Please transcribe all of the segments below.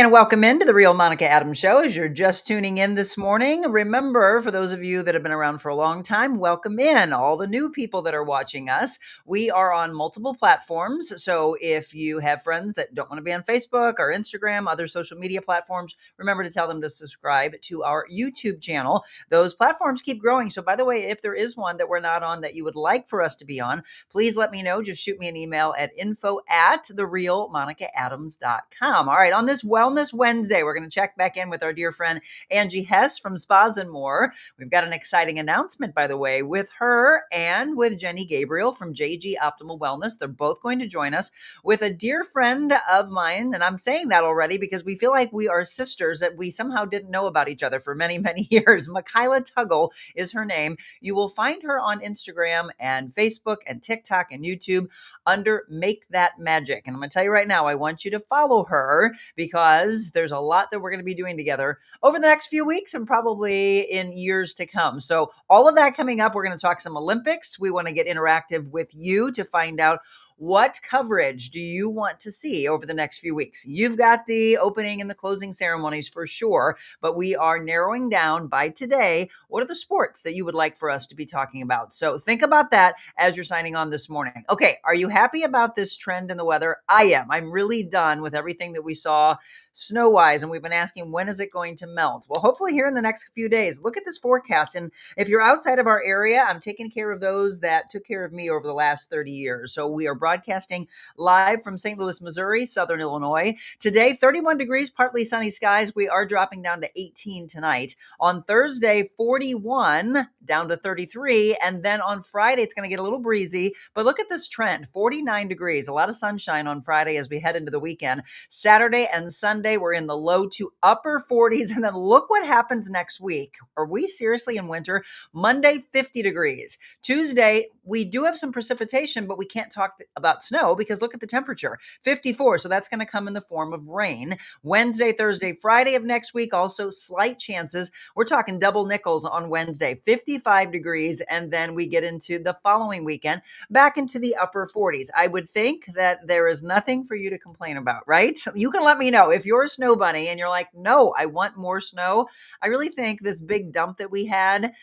And welcome into the Real Monica Adams Show. As you're just tuning in this morning, remember, for those of you that have been around for a long time, welcome in. All the new people that are watching us, we are on multiple platforms. So if you have friends that don't want to be on Facebook or Instagram, other social media platforms, remember to tell them to subscribe to our YouTube channel. Those platforms keep growing. So by the way, if there is one that we're not on that you would like for us to be on, please let me know. Just shoot me an email at info@therealmonicaadams.com. All right, on this Wellness Wednesday, we're going to check back in with our dear friend Angie Hess from Spas and More. We've got an exciting announcement, by the way, with her and with Jenny Gabriel from JG Optimal Wellness. They're both going to join us with a dear friend of mine. And I'm saying that already because we feel like we are sisters that we somehow didn't know about each other for many, many years. Michaela Tuggle is her name. You will find her on Instagram and Facebook and TikTok and YouTube under Make That Magic. And I'm going to tell you right now, I want you to follow her because there's a lot that we're going to be doing together over the next few weeks and probably in years to come. So all of that coming up. We're going to talk some Olympics. We want to get interactive with you to find out what coverage do you want to see over the next few weeks. You've got the opening and the closing ceremonies for sure, but we are narrowing down by today what are the sports that you would like for us to be talking about. So think about that as you're signing on this morning. Okay, are you happy about this trend in the weather? I am. I'm really done with everything that we saw snow-wise, and we've been asking, when is it going to melt? Well, hopefully here in the next few days. Look at this forecast, and if you're outside of our area, I'm taking care of those that took care of me over the last 30 years. So we are broadcasting live from St. Louis, Missouri, Southern Illinois. Today, 31 degrees, partly sunny skies. We are dropping down to 18 tonight. On Thursday, 41 down to 33. And then on Friday, it's going to get a little breezy. But look at this trend, 49 degrees, a lot of sunshine on Friday as we head into the weekend. Saturday and Sunday, we're in the low to upper 40s. And then look what happens next week. Are we seriously in winter? Monday, 50 degrees. Tuesday, we do have some precipitation, but we can't talk about snow because look at the temperature, 54. So that's going to come in the form of rain. Wednesday, Thursday, Friday of next week, also slight chances. We're talking double nickels on Wednesday, 55 degrees. And then we get into the following weekend, back into the upper 40s. I would think that there is nothing for you to complain about, right? You can let me know if you're a snow bunny and you're like, no, I want more snow. I really think this big dump that we had,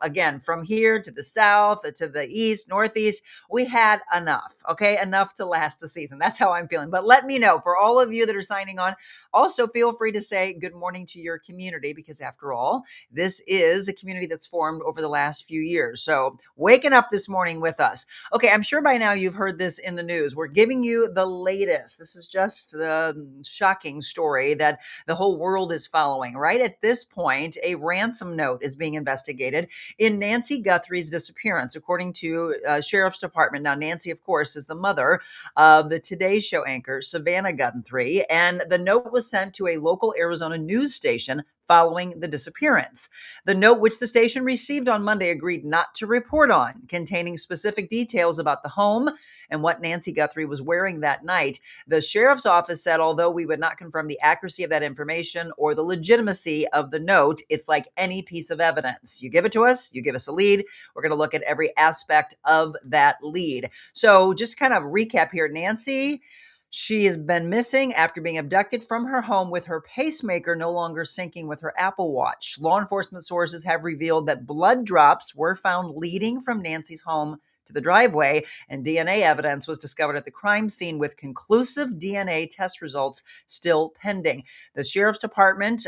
again, from here to the south, to the east, northeast, we had enough, okay? Enough to last the season. That's how I'm feeling. But let me know, for all of you that are signing on, also feel free to say good morning to your community because after all, this is a community that's formed over the last few years. So waking up this morning with us. Okay, I'm sure by now you've heard this in the news. We're giving you the latest. This is just the shocking story that the whole world is following. Right at this point, a ransom note is being investigated in Nancy Guthrie's disappearance, according to Sheriff's Department. Now, Nancy, of course, is the mother of the Today Show anchor, Savannah Guthrie, and the note was sent to a local Arizona news station following the disappearance. The note, which the station received on Monday, agreed not to report on, containing specific details about the home and what Nancy Guthrie was wearing that night. The sheriff's office said, although we would not confirm the accuracy of that information or the legitimacy of the note, it's like any piece of evidence. You give it to us, you give us a lead, we're going to look at every aspect of that lead. So just kind of recap here, Nancy, she has been missing after being abducted from her home with her pacemaker no longer syncing with her Apple Watch. Law enforcement sources have revealed that blood drops were found leading from Nancy's home to the driveway, and DNA evidence was discovered at the crime scene with conclusive DNA test results still pending. The Sheriff's Department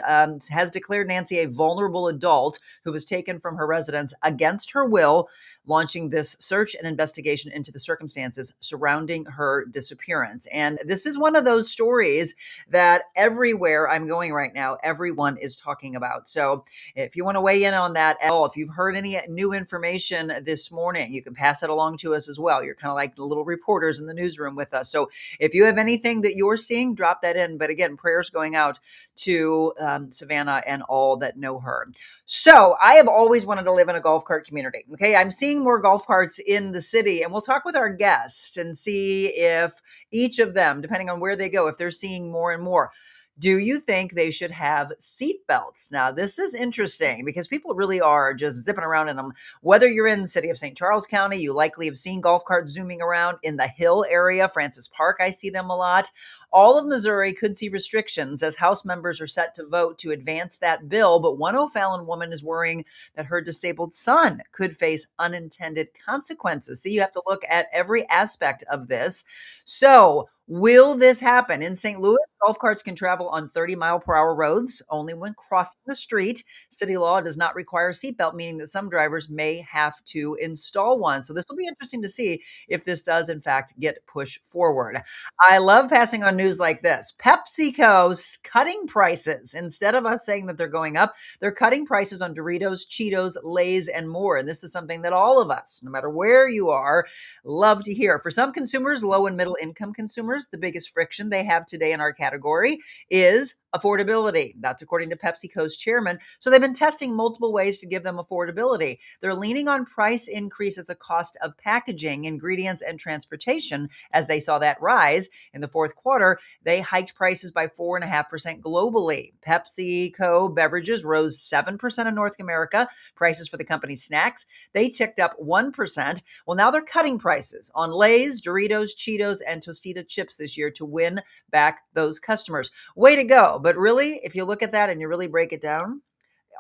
has declared Nancy a vulnerable adult who was taken from her residence against her will, launching this search and investigation into the circumstances surrounding her disappearance. And this is one of those stories that everywhere I'm going right now, everyone is talking about. So if you want to weigh in on that at all, if you've heard any new information this morning, you can pass it along to us as well. You're kind of like the little reporters in the newsroom with us. So if you have anything that you're seeing, drop that in. But again, prayers going out to Savannah and all that know her. So I have always wanted to live in a golf cart community. Okay, I'm seeing more golf carts in the city, and we'll talk with our guests and see if each of them, depending on where they go, if they're seeing more and more. Do you think they should have seat belts? Now, this is interesting because people really are just zipping around in them. Whether you're in the city of St. Charles County, you likely have seen golf carts zooming around in the Hill area, Francis Park, I see them a lot. All of Missouri could see restrictions as House members are set to vote to advance that bill. But one O'Fallon woman is worrying that her disabled son could face unintended consequences. See, you have to look at every aspect of this. So, will this happen? In St. Louis, golf carts can travel on 30-mile-per-hour roads only when crossing the street. City law does not require a seatbelt, meaning that some drivers may have to install one. So, this will be interesting to see if this does, in fact, get pushed forward. I love passing on news like this. PepsiCo's cutting prices. Instead of us saying that they're going up, they're cutting prices on Doritos, Cheetos, Lay's, and more. And this is something that all of us, no matter where you are, love to hear. For some consumers, low and middle income consumers, the biggest friction they have today in our category is affordability. That's according to PepsiCo's chairman. So they've been testing multiple ways to give them affordability. They're leaning on price increase as a cost of packaging, ingredients, and transportation as they saw that rise in the fourth quarter. They hiked prices by 4.5% globally. PepsiCo beverages rose 7% in North America. Prices for the company's snacks, they ticked up 1%. Well, now they're cutting prices on Lay's, Doritos, Cheetos, and Tostita chips this year to win back those customers. Way to go. But really, if you look at that and you really break it down,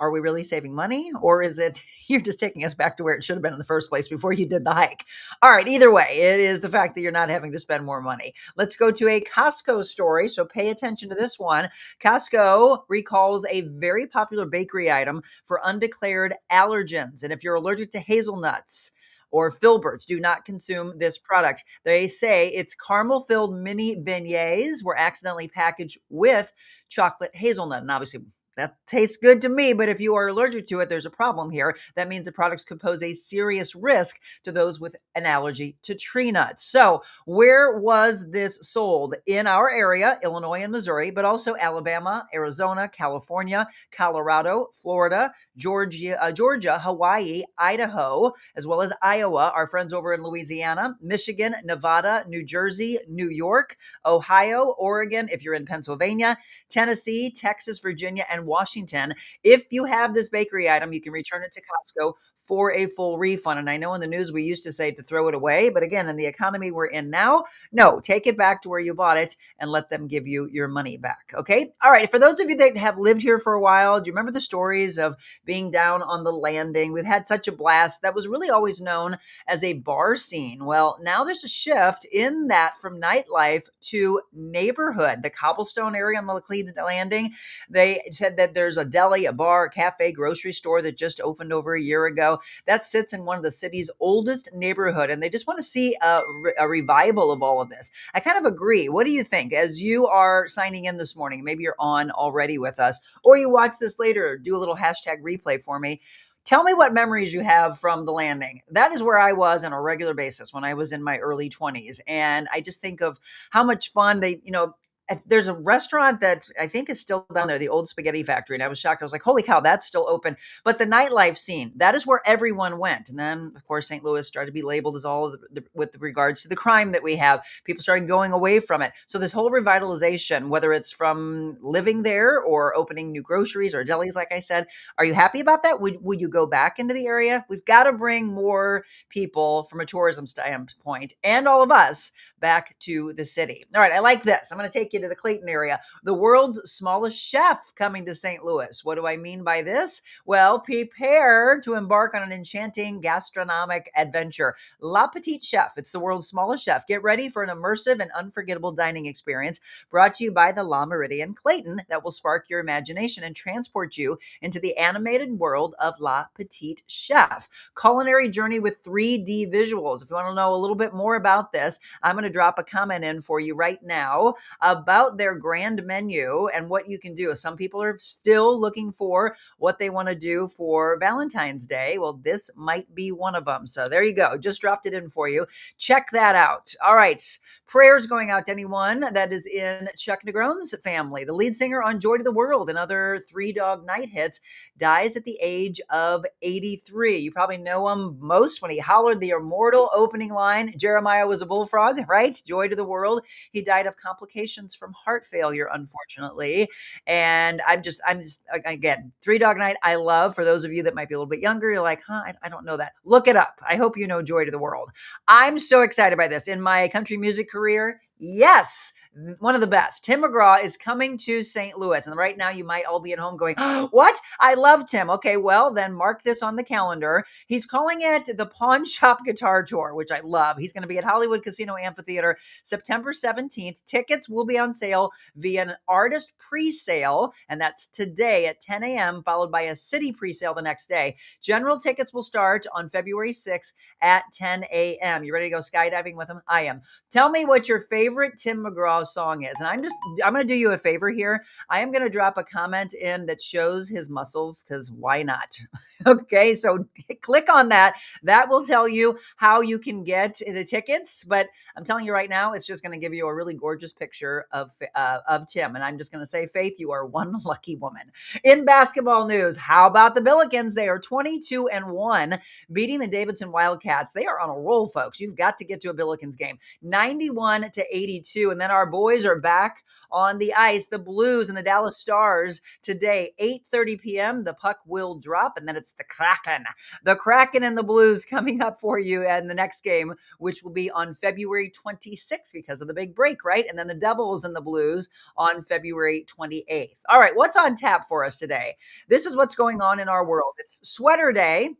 are we really saving money? Or is it you're just taking us back to where it should have been in the first place before you did the hike? All right, either way, it is the fact that you're not having to spend more money. Let's go to a Costco story. So pay attention to this one. Costco recalls a very popular bakery item for undeclared allergens. And if you're allergic to hazelnuts, or filberts, do not consume this product. They say it's caramel-filled mini beignets were accidentally packaged with chocolate hazelnut. And obviously, that tastes good to me, but if you are allergic to it, there's a problem here. That means the products could pose a serious risk to those with an allergy to tree nuts. So, where was this sold? In our area, Illinois and Missouri, but also Alabama, Arizona, California, Colorado, Florida, Georgia, Hawaii, Idaho, as well as Iowa, our friends over in Louisiana, Michigan, Nevada, New Jersey, New York, Ohio, Oregon, if you're in Pennsylvania, Tennessee, Texas, Virginia, and Washington. If you have this bakery item, you can return it to Costco for a full refund. And I know in the news we used to say to throw it away, but again, in the economy we're in now, no, take it back to where you bought it and let them give you your money back. Okay. All right. For those of you that have lived here for a while, do you remember the stories of being down on the landing? We've had such a blast. That was really always known as a bar scene. Well, now there's a shift in that from nightlife to neighborhood. The cobblestone area on the Laclede Landing, they said that there's a deli, a bar, a cafe, grocery store that just opened over a year ago. That sits in one of the city's oldest neighborhood, and they just want to see a revival of all of this. I kind of agree. What do you think? As you are signing in this morning, maybe you're on already with us, or you watch this later, do a little hashtag replay for me. Tell me what memories you have from the landing. That is where I was on a regular basis when I was in my early 20s. And I just think of how much fun there's a restaurant that I think is still down there, the Old Spaghetti Factory. And I was shocked. I was like, holy cow, that's still open. But the nightlife scene, that is where everyone went. And then, of course, St. Louis started to be labeled as all of with regards to the crime that we have. People started going away from it. So this whole revitalization, whether it's from living there or opening new groceries or delis, like I said, are you happy about that? Would you go back into the area? We've got to bring more people from a tourism standpoint and all of us back to the city. All right, I like this. I'm going to take you to the Clayton area. The world's smallest chef coming to St. Louis. What do I mean by this? Well, prepare to embark on an enchanting gastronomic adventure. La Petite Chef. It's the world's smallest chef. Get ready for an immersive and unforgettable dining experience brought to you by the La Meridian Clayton that will spark your imagination and transport you into the animated world of La Petite Chef. Culinary journey with 3D visuals. If you want to know a little bit more about this, I'm going to drop a comment in for you right now about their grand menu and what you can do. Some people are still looking for what they want to do for Valentine's Day. Well, this might be one of them. So there you go. Just dropped it in for you. Check that out. All right. Prayers going out to anyone that is in Chuck Negron's family. The lead singer on Joy to the World and other Three Dog Night hits dies at the age of 83. You probably know him most when he hollered the immortal opening line, Jeremiah was a bullfrog, right? Joy to the World. He died of complications from heart failure, unfortunately. And I'm just again, Three Dog Night. I love, for those of you that might be a little bit younger, you're like, huh, I don't know that. Look it up. I hope you know Joy to the World. I'm so excited by this in my country music career. Yes, one of the best. Tim McGraw is coming to St. Louis. And right now, you might all be at home going, oh, what? I love Tim. Okay, well, then mark this on the calendar. He's calling it the Pawn Shop Guitar Tour, which I love. He's going to be at Hollywood Casino Amphitheater September 17th. Tickets will be on sale via an artist pre-sale, and that's today at 10 a.m., followed by a city pre-sale the next day. General tickets will start on February 6th at 10 a.m. You ready to go skydiving with him? I am. Tell me what your favorite Tim McGraw song is. And I'm going to do you a favor here. I am going to drop a comment in that shows his muscles, because why not? Okay, so click on that. That will tell you how you can get the tickets. But I'm telling you right now, it's just going to give you a really gorgeous picture of Tim. And I'm just going to say, Faith, you are one lucky woman. In basketball news, how about the Billikens? They are 22-1, beating the Davidson Wildcats. They are on a roll, folks. You've got to get to a Billikens game. 91-82. And then our boys are back on the ice. The Blues and the Dallas Stars today, 8:30 p.m. The puck will drop, and then it's the Kraken. The Kraken and the Blues coming up for you in the next game, which will be on February 26th because of the big break, right? And then the Devils and the Blues on February 28th. All right, what's on tap for us today? This is what's going on in our world. It's Sweater Day.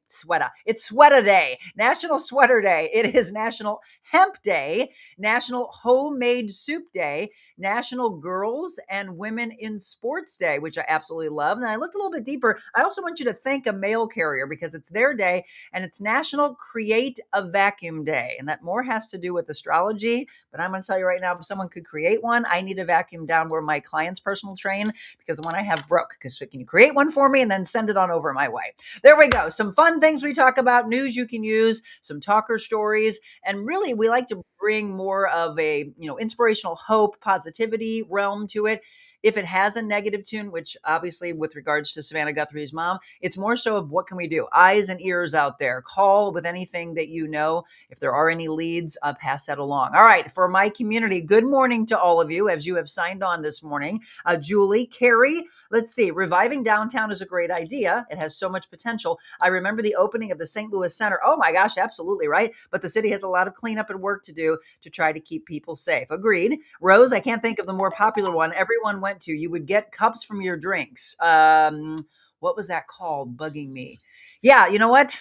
It's Sweater Day. National Sweater Day. It is National Hemp Day, National Homemade Soup Day, National Girls and Women in Sports Day, which I absolutely love. And I looked a little bit deeper. I also want you to thank a mail carrier because it's their day, and it's National Create a Vacuum Day. And that more has to do with astrology. But I'm going to tell you right now, if someone could create one, I need a vacuum down where my client's personal train, because the one I have broke. Because can you create one for me and then send it on over my way? There we go. Some fun things we talk about, news you can use, some talker stories, and really we like to bring more of a, inspirational hope, positivity realm to it. If it has a negative tune, which obviously with regards to Savannah Guthrie's mom, it's more so of what can we do? Eyes and ears out there. Call with anything that you know. If there are any leads, pass that along. All right, for my community, good morning to all of you as you have signed on this morning. Julie, Carrie, let's see. Reviving downtown is a great idea. It has so much potential. I remember the opening of the St. Louis Center. Oh my gosh, absolutely right. But the city has a lot of cleanup and work to do to try to keep people safe. Agreed. Rose, I can't think of the more popular one. Everyone went to. You would get cups from your drinks. What was that called? Bugging me. Yeah, you know what?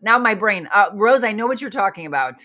Now my brain. Rose, I know what you're talking about.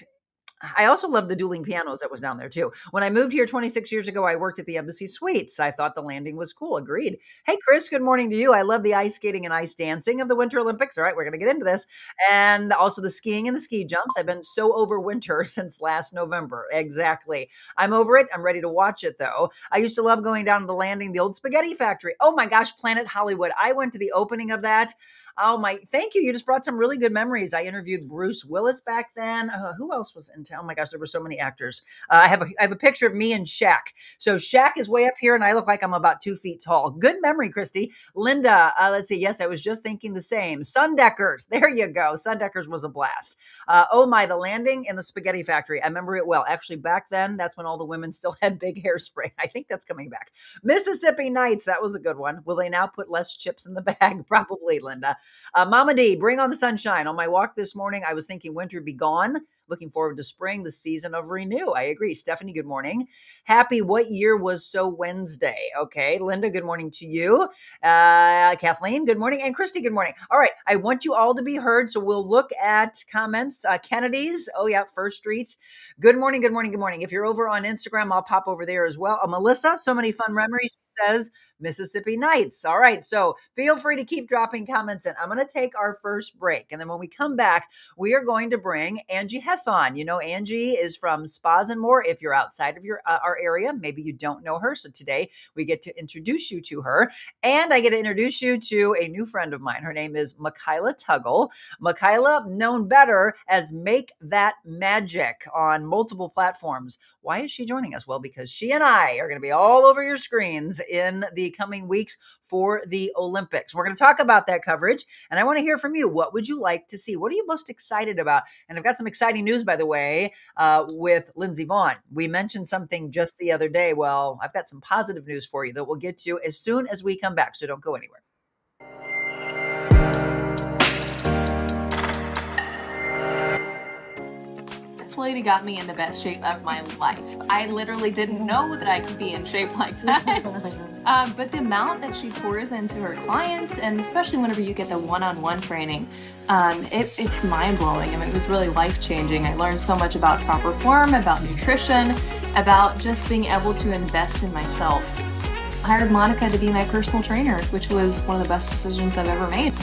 I also love the dueling pianos that was down there too. When I moved here 26 years ago, I worked at the Embassy Suites. I thought the landing was cool. Agreed. Hey, Chris, good morning to you. I love the ice skating and ice dancing of the Winter Olympics. All right, we're going to get into this. And also the skiing and the ski jumps. I've been so over winter since last November. Exactly. I'm over it. I'm ready to watch it though. I used to love going down to the landing, the old spaghetti factory. Oh my gosh, Planet Hollywood. I went to the opening of that. Oh my, thank you. You just brought some really good memories. I interviewed Bruce Willis back then. Who else was in town? Oh my gosh, there were so many actors. I have a picture of me and Shaq. So Shaq is way up here and I look like I'm about 2 feet tall. Good memory, Christy. Linda, let's see. Yes, I was just thinking the same. Sundeckers. There you go. Sundeckers was a blast. Oh my, the landing in the spaghetti factory. I remember it well. Actually, back then, that's when all the women still had big hairspray. I think that's coming back. Mississippi Nights. That was a good one. Will they now put less chips in the bag? Probably, Linda. Mama D, bring on the sunshine. On my walk this morning, I was thinking winter be gone. Looking forward to spring, the season of renew. I agree. Stephanie, good morning. Happy, what year was so Wednesday? Okay. Linda, good morning to you. Kathleen, good morning. And Christy, good morning. All right. I want you all to be heard. So we'll look at comments. Kennedy's. Oh, yeah. First Street. Good morning. Good morning. Good morning. If you're over on Instagram, I'll pop over there as well. Melissa, so many fun memories. Says Mississippi Nights. All right. So feel free to keep dropping comments in. I'm going to take our first break. And then when we come back, we are going to bring Angie Hess on. You know, Angie is from Spas and More. If you're outside of our area, maybe you don't know her. So today we get to introduce you to her. And I get to introduce you to a new friend of mine. Her name is Michaela Tuggle. Michaela, known better as Make That Magic on multiple platforms. Why is she joining us? Well, because she and I are going to be all over your screens in the coming weeks for the Olympics. We're going to talk about that coverage, and I want to hear from you. What would you like to see? What are you most excited about? And I've got some exciting news, by the way, with Lindsey Vonn. We mentioned something just the other day. Well, I've got some positive news for you that we'll get to as soon as we come back, so don't go anywhere. This lady got me in the best shape of my life. I literally didn't know that I could be in shape like that. But the amount that she pours into her clients, and especially whenever you get the one-on-one training, it's mind-blowing. I mean, it was really life-changing. I learned so much about proper form, about nutrition, about just being able to invest in myself. I hired Monica to be my personal trainer, which was one of the best decisions I've ever made.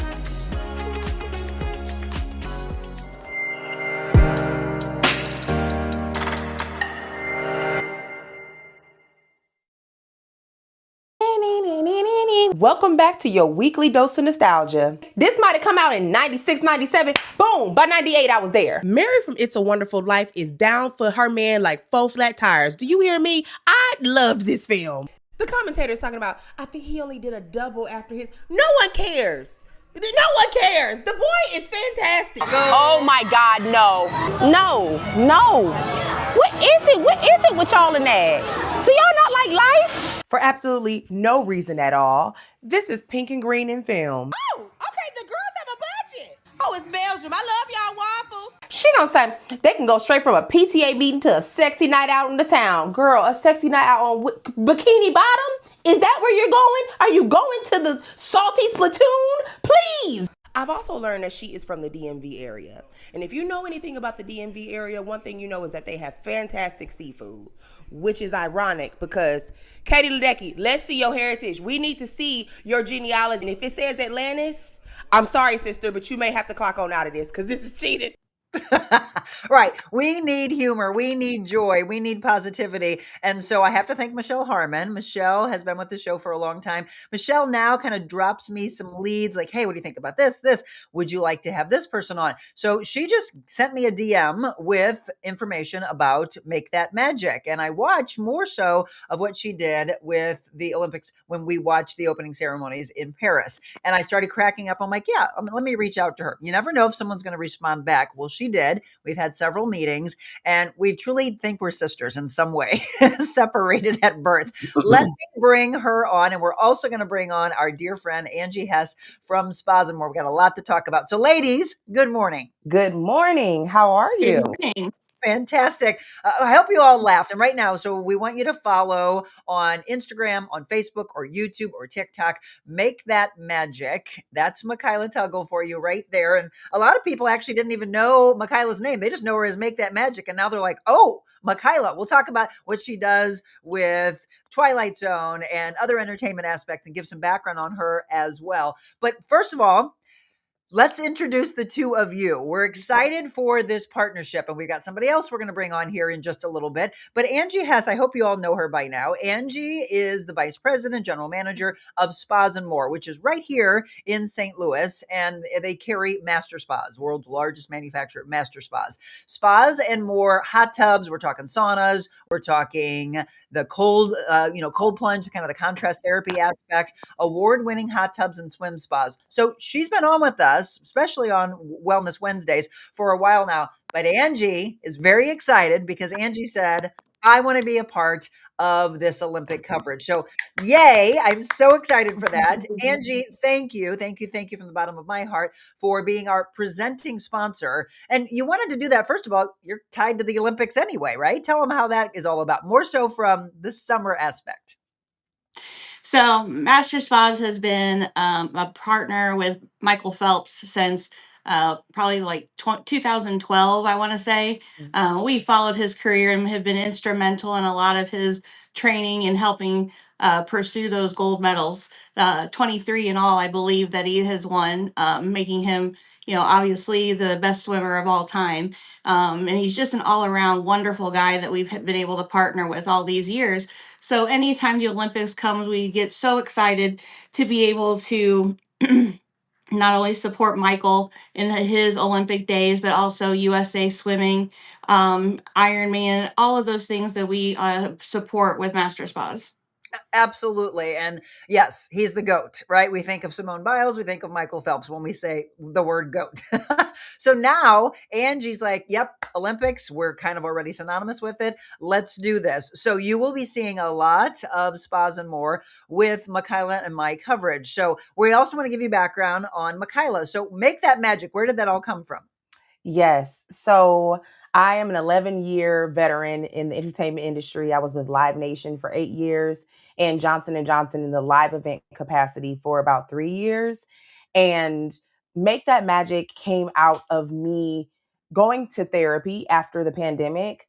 Welcome back to your weekly dose of nostalgia. This might have come out in 96, 97. Boom, by 98 I was there. Mary from It's a Wonderful Life is down for her man like 4 flat tires. Do you hear me? I loved this film. The commentator is talking about, I think he only did a double after his. No one cares. No one cares. The boy is fantastic. Oh my God, no. No. What is it? What is it with y'all in that? Do y'all not like life? For absolutely no reason at all, this is Pink and Green in film. Oh, okay, the girls have a budget. Oh, it's Belgium. I love y'all waffles. She gonna say they can go straight from a PTA meeting to a sexy night out in the town. Girl, a sexy night out on Bikini Bottom? Is that where you're going? Are you going to the Salty Splatoon? Please. I've also learned that she is from the DMV area. And if you know anything about the DMV area, one thing you know is that they have fantastic seafood, which is ironic because, Katie Ledecky, let's see your heritage. We need to see your genealogy. And if it says Atlantis, I'm sorry, sister, but you may have to clock on out of this because this is cheating. Right. We need humor. We need joy. We need positivity. And so I have to thank Michelle Harmon. Michelle has been with the show for a long time. Michelle now kind of drops me some leads like, hey, what do you think about this? Would you like to have this person on? So she just sent me a DM with information about Make That Magic. And I watched more so of what she did with the Olympics when we watched the opening ceremonies in Paris. And I started cracking up. I'm like, yeah, let me reach out to her. You never know if someone's going to respond back. Well, she did. We've had several meetings and we truly think we're sisters in some way, separated at birth. Let me bring her on. And we're also going to bring on our dear friend, Angie Hess from Spas and More. We've got a lot to talk about. So ladies, good morning. Good morning. How are you? Good morning. Fantastic. I hope you all laughed. And right now, so we want you to follow on Instagram, on Facebook, or YouTube, or TikTok. Make That Magic. That's Michaela Tuggle for you right there. And a lot of people actually didn't even know Michaela's name. They just know her as Make That Magic. And now they're like, oh, Michaela. We'll talk about what she does with Twilight Zone and other entertainment aspects and give some background on her as well. But first of all, let's introduce the two of you. We're excited for this partnership, and we've got somebody else we're going to bring on here in just a little bit. But Angie Hess, I hope you all know her by now. Angie is the vice president, general manager of Spas and More, which is right here in St. Louis, and they carry Master Spas, world's largest manufacturer of Master Spas. Spas and More hot tubs. We're talking saunas. We're talking the cold plunge, kind of the contrast therapy aspect. Award-winning hot tubs and swim spas. So she's been on with us, especially on Wellness Wednesdays, for a while now. But Angie is very excited because Angie said, I want to be a part of this Olympic coverage. So yay, I'm so excited for that. Angie, thank you from the bottom of my heart for being our presenting sponsor. And you wanted to do that. First of all, you're tied to the Olympics anyway, right? Tell them how that is all about, more so from the summer aspect. So Master Spas has been a partner with Michael Phelps since probably like 2012, I want to say. We followed his career and have been instrumental in a lot of his training and helping pursue those gold medals. 23 in all, I believe that he has won, making him, obviously the best swimmer of all time. And he's just an all-around wonderful guy that we've been able to partner with all these years. So anytime the Olympics comes, we get so excited to be able to not only support Michael in his Olympic days, but also USA Swimming, Ironman, all of those things that we support with Master Spas. Absolutely. And yes, he's the GOAT, right? We think of Simone Biles, we think of Michael Phelps when we say the word GOAT. So now Angie's like, yep, Olympics, we're kind of already synonymous with it. Let's do this. So you will be seeing a lot of Spas and More with Michaela and my coverage. So we also want to give you background on Michaela. So Make That Magic, where did that all come from? Yes. So I am an 11-year veteran in the entertainment industry. I was with Live Nation for 8 years and Johnson & Johnson in the live event capacity for about 3 years. And Make That Magic came out of me going to therapy after the pandemic,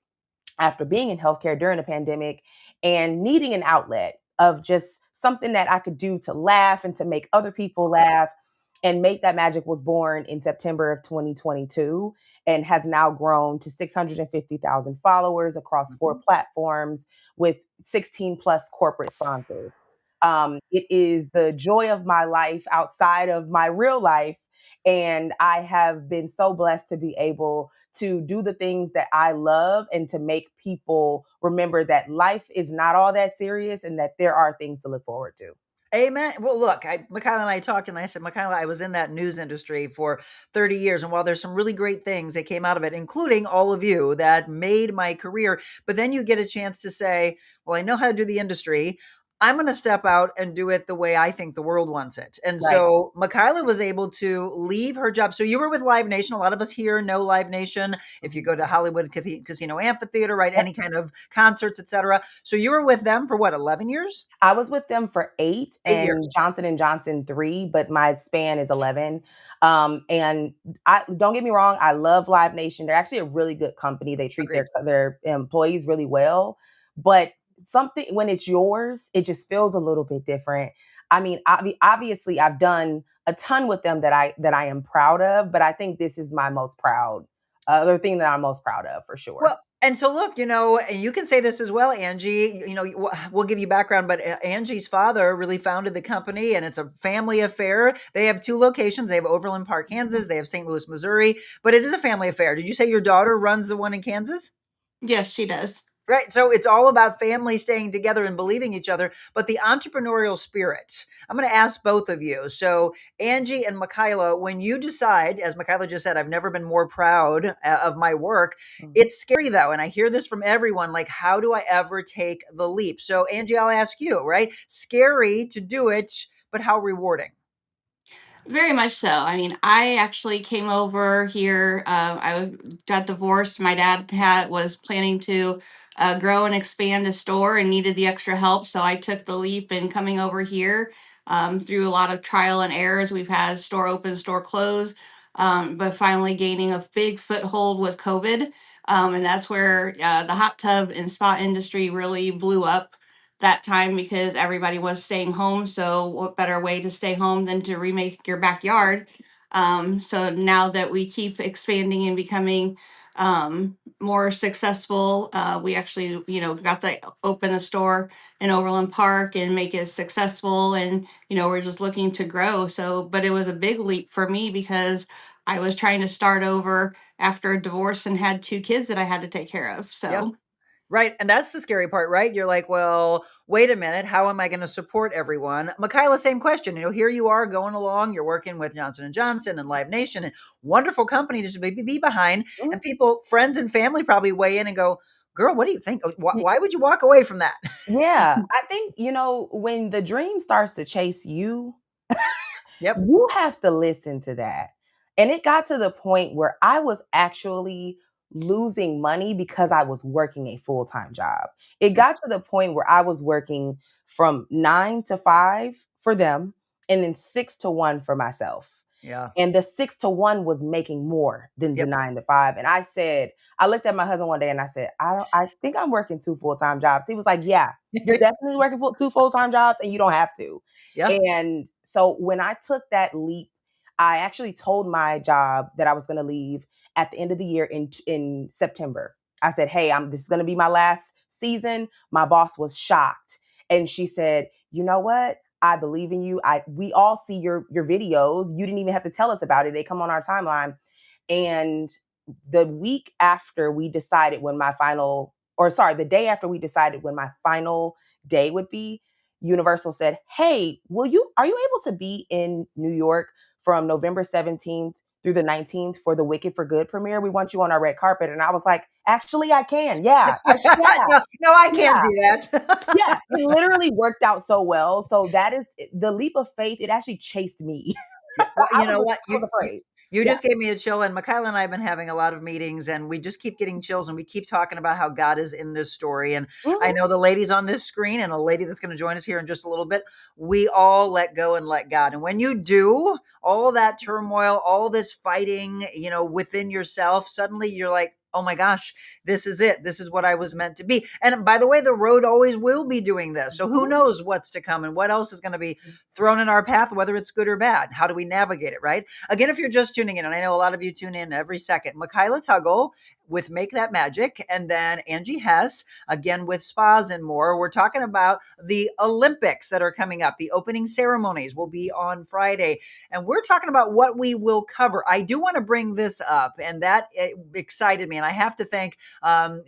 after being in healthcare during the pandemic, and needing an outlet of just something that I could do to laugh and to make other people laugh. And Make That Magic was born in September of 2022 and has now grown to 650,000 followers across 4 platforms with 16 plus corporate sponsors. It is the joy of my life outside of my real life. And I have been so blessed to be able to do the things that I love and to make people remember that life is not all that serious and that there are things to look forward to. Amen. Well, look, Michaela and I talked, and I said, Michaela, I was in that news industry for 30 years. And while there's some really great things that came out of it, including all of you that made my career, but then you get a chance to say, well, I know how to do the industry. I'm going to step out and do it the way I think the world wants it. And Right. so Michaela was able to leave her job. So you were with Live Nation. A lot of us here know Live Nation. If you go to Hollywood Casino Amphitheater, right, any kind of concerts, etc. So you were with them for what, 11 years? I was with them for 8 8 years. and Johnson & Johnson 3, but my span is 11. And I don't get me wrong, I love Live Nation. They're actually a really good company. They treat Agreed. their employees really well. But something when it's yours, it just feels a little bit different. I mean, obviously I've done a ton with them that I am proud of, but I think this is my most proud other thing that I'm most proud of for sure. Well, and so look, and you can say this as well, Angie. We'll give you background, but Angie's father really founded the company, and it's a family affair. They have 2 locations. They have Overland Park, Kansas. They have St. Louis, Missouri. But it is a family affair. Did you say your daughter runs the one in Kansas? Yes, she does. Right. So it's all about family staying together and believing each other, but the entrepreneurial spirit. I'm going to ask both of you. So, Angie and Michaela, when you decide, as Michaela just said, I've never been more proud of my work. It's scary though. And I hear this from everyone like, how do I ever take the leap? So, Angie, I'll ask you, right? Scary to do it, but how rewarding? Very much so. I mean, I actually came over here. Got divorced. My dad was planning to grow and expand a store and needed the extra help, so I took the leap in coming over here. Through a lot of trial and errors, we've had store open, store close, but finally gaining a big foothold with COVID, and that's where the hot tub and spa industry really blew up that time because everybody was staying home. So, what better way to stay home than to remake your backyard? So now that we keep expanding and becoming more successful, we actually, got to open a store in Overland Park and make it successful. And, we're just looking to grow. So, but it was a big leap for me because I was trying to start over after a divorce and had 2 kids that I had to take care of. Yep. So, Right. And that's the scary part, right? You're like, well, wait a minute. How am I going to support everyone? Michaela, same question. Here you are going along. You're working with Johnson & Johnson and Live Nation and wonderful company to be behind. And people, friends and family probably weigh in and go, girl, what do you think? Why would you walk away from that? Yeah, I think, when the dream starts to chase you, Yep. you have to listen to that. And it got to the point where I was actually losing money because I was working a full-time job. It got to the point where I was working from 9 to 5 for them and then 6 to 1 for myself. Yeah. And the 6 to 1 was making more than the Yep. 9 to 5. And I looked at my husband one day and I said, I think I'm working 2 full-time jobs. He was like, yeah, you're definitely working 2 full-time jobs and you don't have to. Yeah. And so when I took that leap, I actually told my job that I was going to leave at the end of the year in September. I said, hey, this is going to be my last season. My boss was shocked. And she said, you know what? I believe in you. We all see your videos. You didn't even have to tell us about it. They come on our timeline. And the week after we decided when my final, or sorry, the day after we decided when my final day would be, Universal said, "Hey, are you able to be in New York from November 17th through the 19th for the Wicked for Good premiere? We want you on our red carpet." And I was like, "Actually, I can. Yeah, No, I can't yeah, do that. yeah." It literally worked out so well. So that is the leap of faith. It actually chased me. Yeah, well, you know what? I was afraid. You Yeah. just gave me a chill, and Michaela and I have been having a lot of meetings, and we just keep getting chills, and we keep talking about how God is in this story. And I Mhm. know the ladies on this screen and a lady that's going to join us here in just a little bit, we all let go and let God. And when you do, all that turmoil, all this fighting, within yourself, suddenly you're like, oh my gosh, this is it. This is what I was meant to be. And by the way, the road always will be doing this. So who knows what's to come and what else is going to be thrown in our path, whether it's good or bad. How do we navigate it, right? Again, if you're just tuning in, and I know a lot of you tune in every second, Michaela Tuggle with Make That Magic, and then Angie Hess, again with Spas and More. We're talking about the Olympics that are coming up. The opening ceremonies will be on Friday, and we're talking about what we will cover. I do want to bring this up, and that excited me, and I have to thank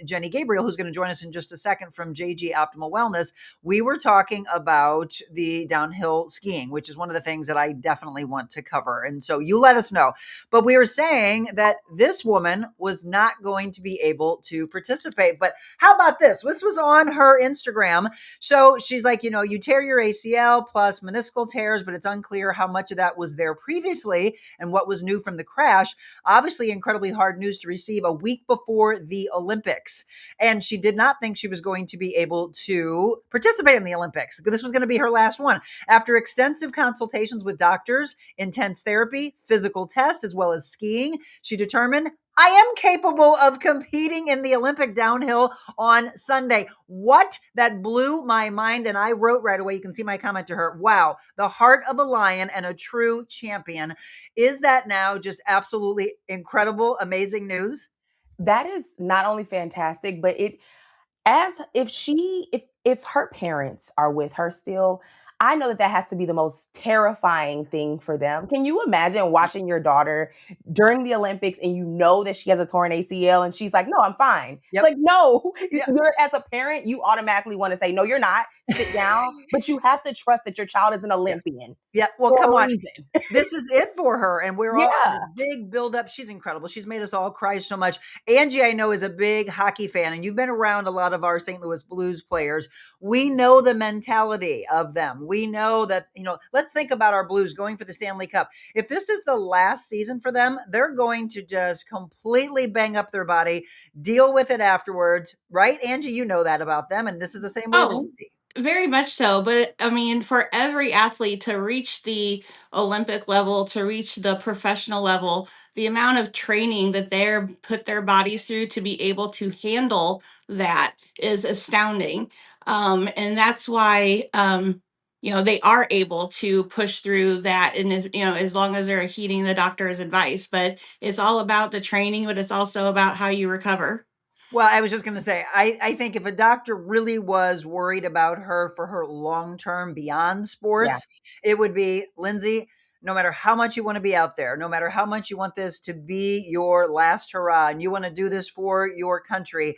Jenny Gabriel, who's going to join us in just a second from JG Optimal Wellness. We were talking about the downhill skiing, which is one of the things that I definitely want to cover. And so you let us know. But we were saying that this woman was not going to be able to participate. But how about this? This was on her Instagram. So she's like, you tear your ACL plus meniscal tears, but it's unclear how much of that was there previously and what was new from the crash. Obviously, incredibly hard news to receive a week before the Olympics. And she did not think she was going to be able to participate in the Olympics. This was going to be her last one. After extensive consultations with doctors, intense therapy, physical tests, as well as skiing, she determined, I am capable of competing in the Olympic downhill on Sunday. What? That blew my mind. And I wrote right away, you can see my comment to her, wow, the heart of a lion and a true champion. Is that now just absolutely incredible, amazing news? That is not only fantastic, but as if her parents are with her still, I know that that has to be the most terrifying thing for them. Can you imagine watching your daughter during the Olympics and you know that she has a torn ACL and she's like, "No, I'm fine." Yep. It's like, no, Yep. you're as a parent, you automatically want to say, "No, you're not. Sit down." But you have to trust that your child is an Olympian Yeah, well, for come a on. reason. This is it for her. And we're all on Yeah. this big build up. She's incredible. She's made us all cry so much. Angie, I know, is a big hockey fan, and you've been around a lot of our St. Louis Blues players. We know the mentality of them. We know that, let's think about our Blues going for the Stanley Cup. If this is the last season for them, they're going to just completely bang up their body, deal with it afterwards, right? Angie, you know that about them. And this is the same way with Oh, Lindsay. very much so. But I mean, for every athlete to reach the Olympic level, to reach the professional level, the amount of training that they're put their bodies through to be able to handle that is astounding. And that's why, they are able to push through that. And, as long as they're heeding the doctor's advice, but it's all about the training, but it's also about how you recover. Well, I was just going to say, I think if a doctor really was worried about her for her long term beyond Yeah. sports, it would be, Lindsay, no matter how much you want to be out there, no matter how much you want this to be your last hurrah and you want to do this for your country,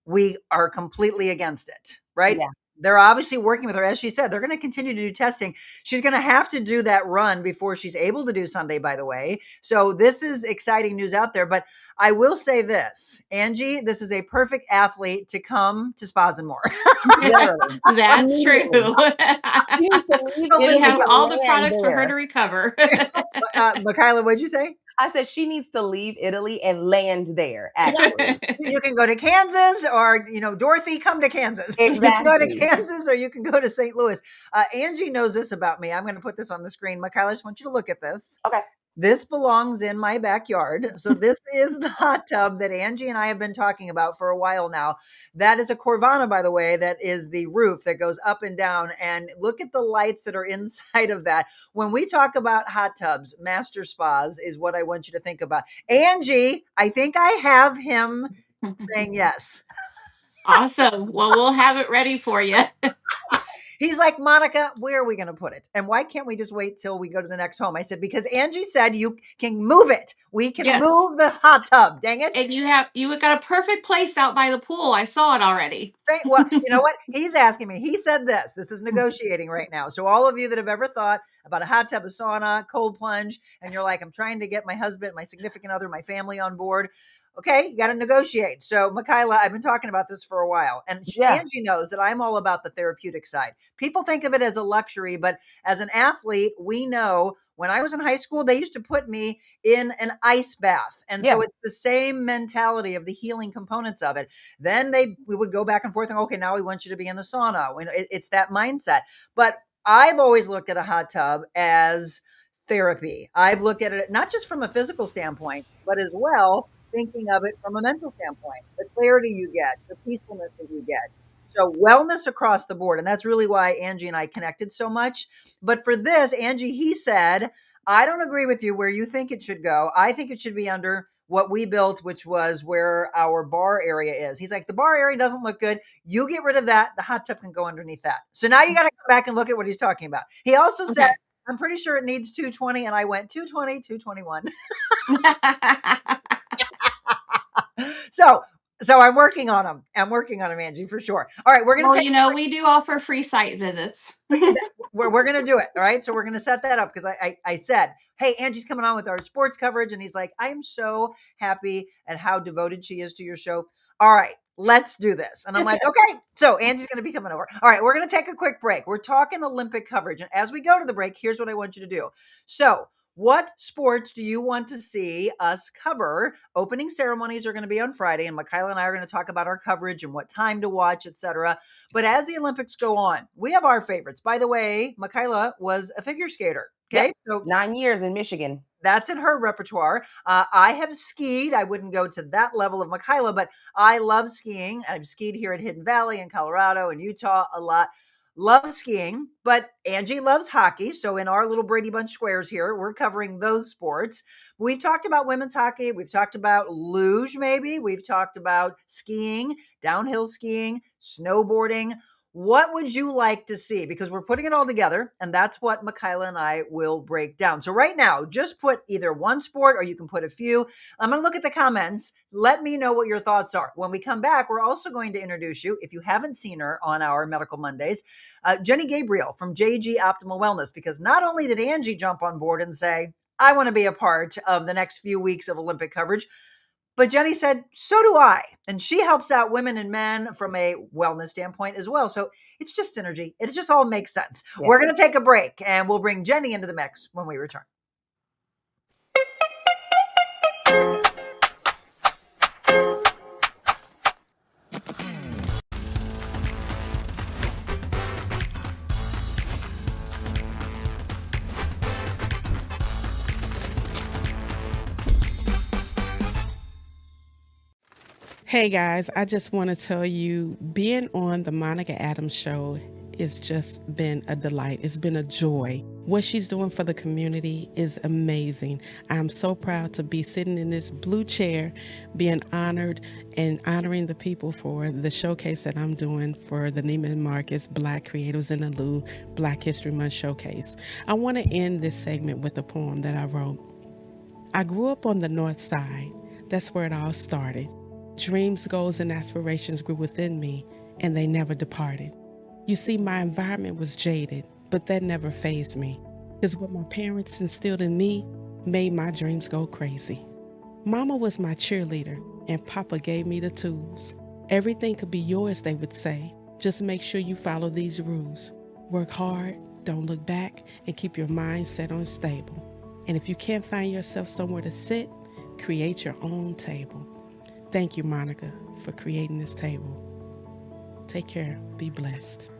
we are completely against it, right? Yeah. They're obviously working with her. As she said, they're going to continue to do testing. She's going to have to do that run before she's able to do Sunday, by the way. So this is exciting news out there. But I will say this, Angie, this is a perfect athlete to come to Spas and More. Literally. That's true. She needs to leave So We Italy have and all the land products for her there. to recover. Michaela, what'd you say? I said she needs to leave Italy and land there, actually. You can go to Kansas or, Dorothy, come to Kansas. You can go to Exactly. Kansas or you can go to St. Louis. Angie knows this about me. I'm going to put this on the screen. Michaela, I just want you to look at this. Okay. This belongs in my backyard. So this is the hot tub that Angie and I have been talking about for a while now. That is a Corvana, by the way. That is the roof that goes up and down. And look at the lights that are inside of that. When we talk about hot tubs, Master Spas is what I want you to think about. Angie, I think I have him saying yes. Awesome. Well, we'll have it ready for you. He's like, Monica, where are we going to put it? And why can't we just wait till we go to the next home? I said, because Angie said you can move it. We can Yes. move the hot tub. Dang it. And you got a perfect place out by the pool. I saw it already. Right. Well, you know what? He's asking me. He said this. This is negotiating right now. So all of you that have ever thought about a hot tub, a sauna, cold plunge, and you're like, I'm trying to get my husband, my significant other, my family on board. Okay, you got to negotiate. So, Michaela, I've been talking about this for a while, and Angie knows that I'm all about the therapeutic side. People think of it as a luxury, but as an athlete, we know when I was in high school, they used to put me in an ice bath. And so it's the same mentality of the healing components of it. Then we would go back and forth and, okay, now we want you to be in the sauna. It's that mindset. But I've always looked at a hot tub as therapy. I've looked at it not just from a physical standpoint, but as well thinking of it from a mental standpoint, the clarity you get, the peacefulness that you get. So wellness across the board. And that's really why Angie and I connected so much. But for this, Angie, he said, I don't agree with you where you think it should go. I think it should be under what we built, which was where our bar area is. He's like, the bar area doesn't look good. You get rid of that. The hot tub can go underneath that. So now you got to come back and look at what he's talking about. He also said, I'm pretty sure it needs 220. And I went 220, 221. So I'm working on them. I'm working on them, Angie, for sure. All right, we're going to we do offer free site visits. we're going to do it. All right. So we're going to set that up because I said, hey, Angie's coming on with our sports coverage. And he's like, I'm so happy at how devoted she is to your show. All right, let's do this. And I'm like, okay. So Angie's going to be coming over. All right, we're going to take a quick break. We're talking Olympic coverage. And as we go to the break, here's what I want you to do. So what sports do you want to see us cover? Opening ceremonies are going to be on Friday, and Michaela and I are going to talk about our coverage and what time to watch, etc. But as the Olympics go on, we have our favorites. By the way, Michaela was a figure skater. Okay, so 9 years in Michigan. That's in her repertoire. I have skied. I wouldn't go to that level of Michaela, but I love skiing. I've skied here at Hidden Valley in Colorado and Utah a lot. Love skiing, but Angie loves hockey. So in our little Brady Bunch squares here, we're covering those sports. We've talked about women's hockey. We've talked about luge, maybe. We've talked about skiing, downhill skiing, snowboarding. What would you like to see? Because we're putting it all together, and that's what Michaela and I will break down. So right now, just put either one sport or you can put a few. I'm going to look at the comments. Let me know what your thoughts are. When we come back, we're also going to introduce you, if you haven't seen her on our Medical Mondays, Jenny Gabriel from JG Optimal Wellness, because not only did Angie jump on board and say, I want to be a part of the next few weeks of Olympic coverage, but Jenny said, so do I. And she helps out women and men from a wellness standpoint as well. So it's just synergy. It just all makes sense. Yeah. We're going to take a break and we'll bring Jenny into the mix when we return. Hey guys, I just want to tell you, being on the Monica Adams Show has just been a delight. It's been a joy. What she's doing for the community is amazing. I'm so proud to be sitting in this blue chair, being honored and honoring the people for the showcase that I'm doing for the Neiman Marcus Black Creatives in the Lou Black History Month Showcase. I want to end this segment with a poem that I wrote. I grew up on the North Side. That's where it all started. Dreams, goals, and aspirations grew within me, and they never departed. You see, my environment was jaded, but that never fazed me, because what my parents instilled in me made my dreams go crazy. Mama was my cheerleader, and Papa gave me the tools. Everything could be yours, they would say. Just make sure you follow these rules. Work hard, don't look back, and keep your mind set on stable. And if you can't find yourself somewhere to sit, create your own table. Thank you, Monica, for creating this table. Take care. Be blessed.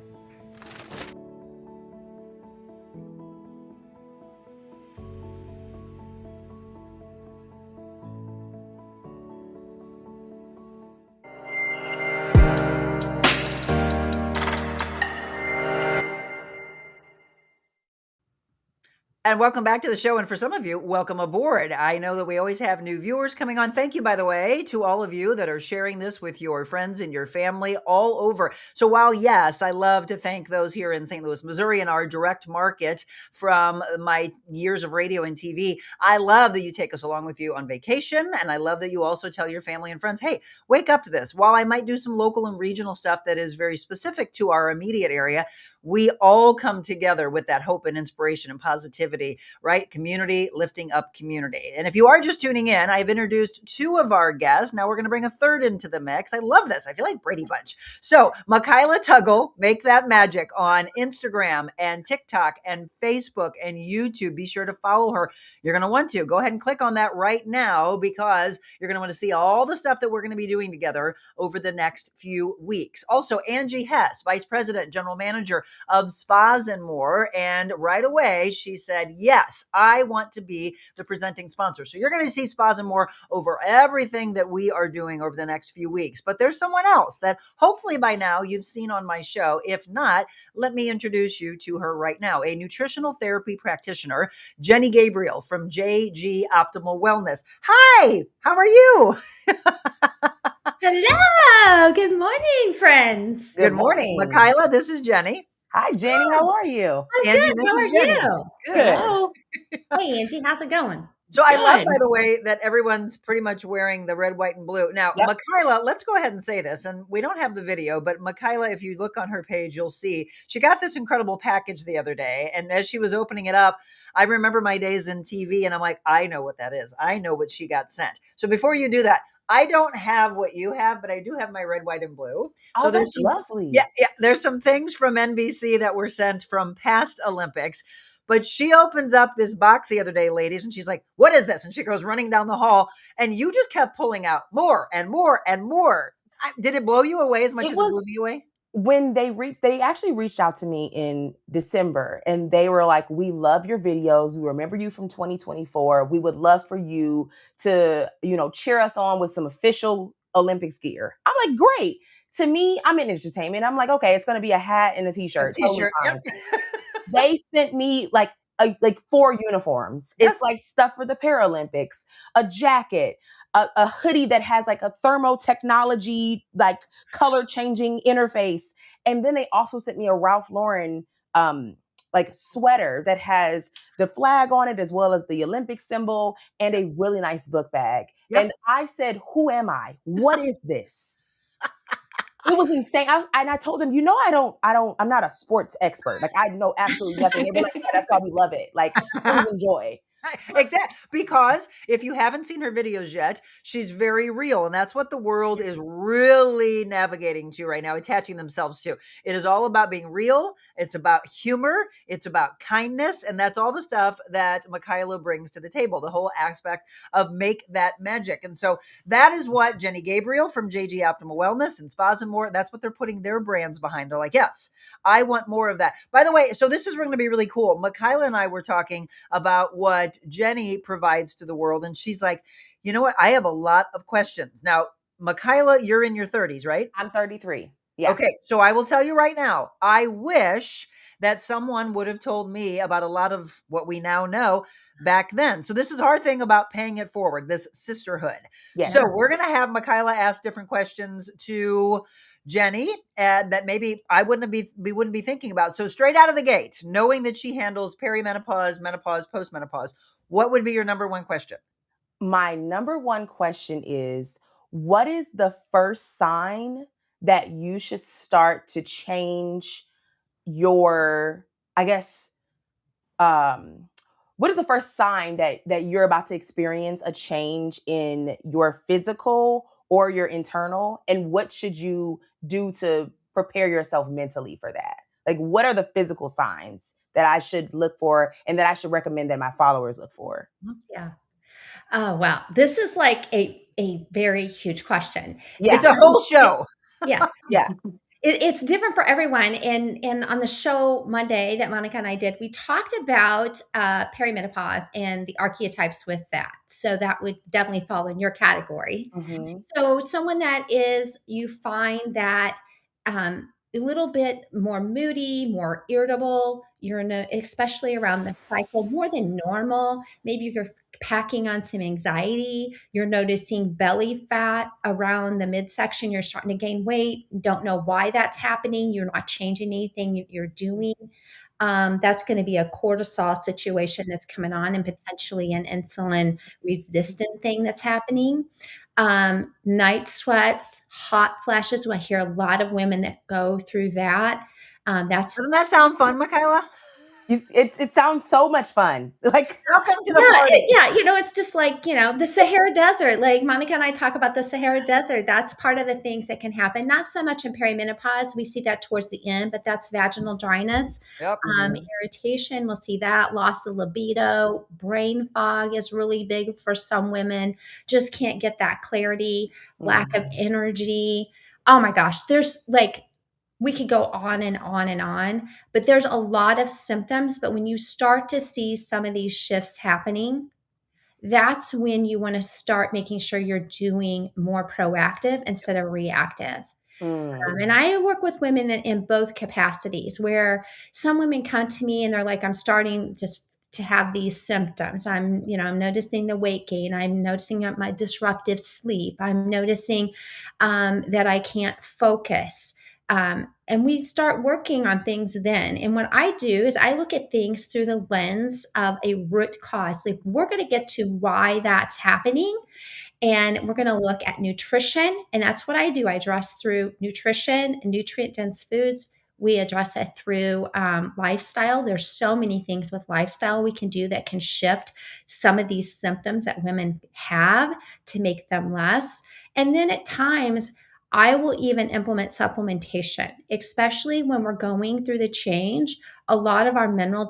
And welcome back to the show. And for some of you, welcome aboard. I know that we always have new viewers coming on. Thank you, by the way, to all of you that are sharing this with your friends and your family all over. So while, yes, I love to thank those here in St. Louis, Missouri, in our direct market from my years of radio and TV, I love that you take us along with you on vacation. And I love that you also tell your family and friends, hey, wake up to this. While I might do some local and regional stuff that is very specific to our immediate area, we all come together with that hope and inspiration and positivity, right? Community lifting up community. And if you are just tuning in, I've introduced two of our guests. Now we're going to bring a third into the mix. I love this. I feel like Brady Bunch. So Michaela Tuggle, Make That Magic on Instagram and TikTok and Facebook and YouTube. Be sure to follow her. You're going to want to go ahead and click on that right now because you're going to want to see all the stuff that we're going to be doing together over the next few weeks. Also, Angie Hess, Vice President, General Manager of Spas and More. And right away, she said, yes, I want to be the presenting sponsor. So you're going to see Spas and More over everything that we are doing over the next few weeks. But there's someone else that hopefully by now you've seen on my show. If not, let me introduce you to her right now, a nutritional therapy practitioner, Jenny Gabriel from JG Optimal Wellness. Hi, how are you? Hello. Good morning, friends. Good morning. Michaela, this is Jenny. Hi, Jenny. How are you? I'm Angie, good. this How is are Jenny. you? Good. Hello. Hey, Angie, how's it going? So I love, Good. by the way, that everyone's pretty much wearing the red, white, and blue. Now, Yep. Michaela, let's go ahead and say this. And we don't have the video, but Michaela, if you look on her page, you'll see she got this incredible package the other day. And as she was opening it up, I remember my days in TV and I'm like, I know what that is. I know what she got sent. So before you do that, I don't have what you have, but I do have my red, white, and blue. Oh, So there's that's some, lovely. yeah, there's some things from NBC that were sent from past Olympics. But she opens up this box the other day, ladies, and she's like, what is this? And she goes running down the hall, and you just kept pulling out more and more and more. Did it blow you away as much as it blew me away? When they actually reached out to me in December and they were like, we love your videos. We remember you from 2024. We would love for you to, cheer us on with some official Olympics gear. I'm like, great. To me, I'm in entertainment. I'm like, okay, it's going to be a hat and a t-shirt. Totally fine. Yep. They sent me like 4 uniforms. Yes. It's like stuff for the Paralympics, a jacket, a hoodie that has like a thermo technology, like color changing interface. And then they also sent me a Ralph Lauren like sweater that has the flag on it as well as the Olympic symbol and a really nice book bag. Yep. And I said, who am I? What is this? It was insane. I told them, I'm not a sports expert. Like I know absolutely nothing. They were like, yeah, that's why we love it. Like, please enjoy. Exactly. Because if you haven't seen her videos yet, she's very real. And that's what the world is really navigating to right now, attaching themselves to. It is all about being real. It's about humor. It's about kindness. And that's all the stuff that Michaela brings to the table, the whole aspect of Make That Magic. And so that is what Jenny Gabriel from JG Optimal Wellness and Spas and More, that's what they're putting their brands behind. They're like, yes, I want more of that. By the way, so this is going to be really cool. Michaela and I were talking about what Jenny provides to the world. And she's like, you know what? I have a lot of questions. Now, Michaela, you're in your 30s, right? I'm 33. Yeah. Okay. So I will tell you right now, I wish that someone would have told me about a lot of what we now know back then. So this is our thing about paying it forward, this sisterhood. Yeah. So we're going to have Michaela ask different questions to Jenny that maybe we wouldn't be thinking about. So straight out of the gate, knowing that she handles perimenopause, menopause, postmenopause, what would be your number one question? My number one question is, what is the first sign that you should start to change your, I guess, what is the first sign that you're about to experience a change in your physical or your internal? And what should you do to prepare yourself mentally for that? Like, what are the physical signs that I should look for and that I should recommend that my followers look for? Yeah. Oh, wow. This is like a very huge question. Yeah. It's a whole show. Yeah. Yeah. It's different for everyone. And on the show Monday that Monica and I did, we talked about perimenopause and the archetypes with that. So that would definitely fall in your category. Mm-hmm. So someone that is, you find that a little bit more moody, more irritable. You're especially around the cycle more than normal. Maybe you're packing on some anxiety. You're noticing belly fat around the midsection. You're starting to gain weight. Don't know why that's happening. You're not changing anything you're doing. That's going to be a cortisol situation that's coming on, and potentially an insulin resistant thing that's happening. Night sweats, hot flashes. I hear a lot of women that go through that. Doesn't that sound fun, Michaela? It sounds so much fun. Like, welcome to the party. It's just like, the Sahara Desert. Like Monica and I talk about the Sahara Desert. That's part of the things that can happen. Not so much in perimenopause. We see that towards the end, but that's vaginal dryness, Yep. irritation. We'll see that. Loss of libido, brain fog is really big for some women. Just can't get that clarity, lack of energy. Oh my gosh, there's like, we could go on and on and on, but there's a lot of symptoms. But when you start to see some of these shifts happening, that's when you want to start making sure you're doing more proactive instead of reactive. And I work with women in both capacities, where some women come to me and they're like, I'm starting just to have these symptoms. I'm noticing the weight gain. I'm noticing my disruptive sleep. I'm noticing that I can't focus. And we start working on things then. And what I do is I look at things through the lens of a root cause. Like, we're going to get to why that's happening. And we're going to look at nutrition. And that's what I do. I address through nutrition, nutrient dense foods. We address it through lifestyle. There's so many things with lifestyle we can do that can shift some of these symptoms that women have to make them less. And then at times, I will even implement supplementation, especially when we're going through the change. A lot of our mineral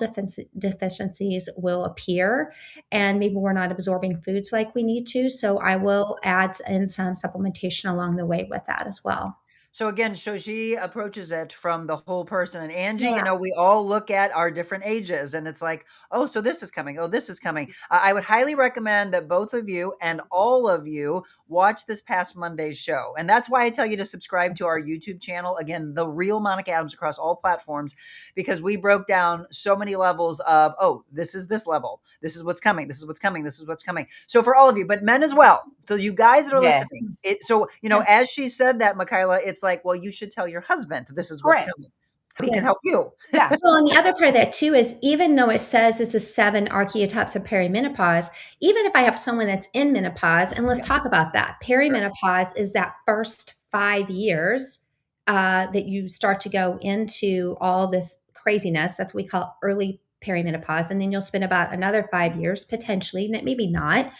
deficiencies will appear, and maybe we're not absorbing foods like we need to. So I will add in some supplementation along the way with that as well. So again, so she approaches it from the whole person. And Angie, Yeah. we all look at our different ages and it's like, oh, so this is coming. Oh, this is coming. I would highly recommend that both of you and all of you watch this past Monday's show. And that's why I tell you to subscribe to our YouTube channel. Again, The Real Monica Adams across all platforms, because we broke down so many levels of, oh, this is this level. This is what's coming. This is what's coming. This is what's coming. So for all of you, but men as well. So you guys that are Yes. listening, as she said that, Michaela, it's like, well, you should tell your husband this is what's coming. He can help you. Yeah. Well, and the other part of that too is, even though it says it's the 7 archetypes of perimenopause, even if I have someone that's in menopause, and let's talk about that. Perimenopause is that first 5 years that you start to go into all this craziness. That's what we call early perimenopause. And then you'll spend about another 5 years, potentially, maybe not,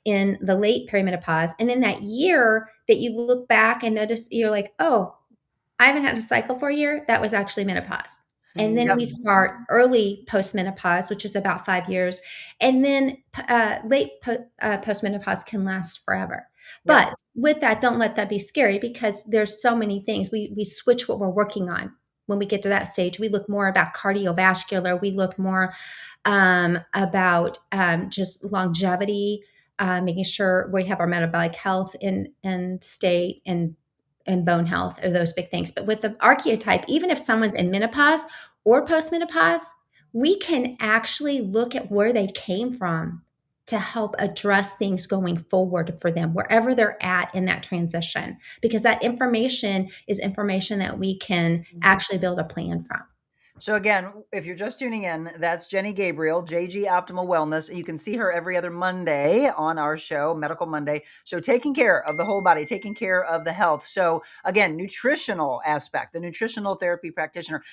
in the late perimenopause. And in that year that you look back and notice, you're like, oh, I haven't had a cycle for a year. That was actually menopause. And then we start early postmenopause, which is about 5 years. And then late postmenopause can last forever. But with that, don't let that be scary, because there's so many things. We switch what we're working on. When we get to that stage, we look more about cardiovascular. We look more about just longevity, making sure we have our metabolic health in state, and bone health are those big things. But with the archetype, even if someone's in menopause or postmenopause, we can actually look at where they came from to help address things going forward for them, wherever they're at in that transition, because that information is information that we can actually build a plan from. So again, if you're just tuning in, that's Jenny Gabriel, JG Optimal Wellness. You can see her every other Monday on our show, Medical Monday. So taking care of the whole body, taking care of the health. So again, nutritional aspect, the nutritional therapy practitioner.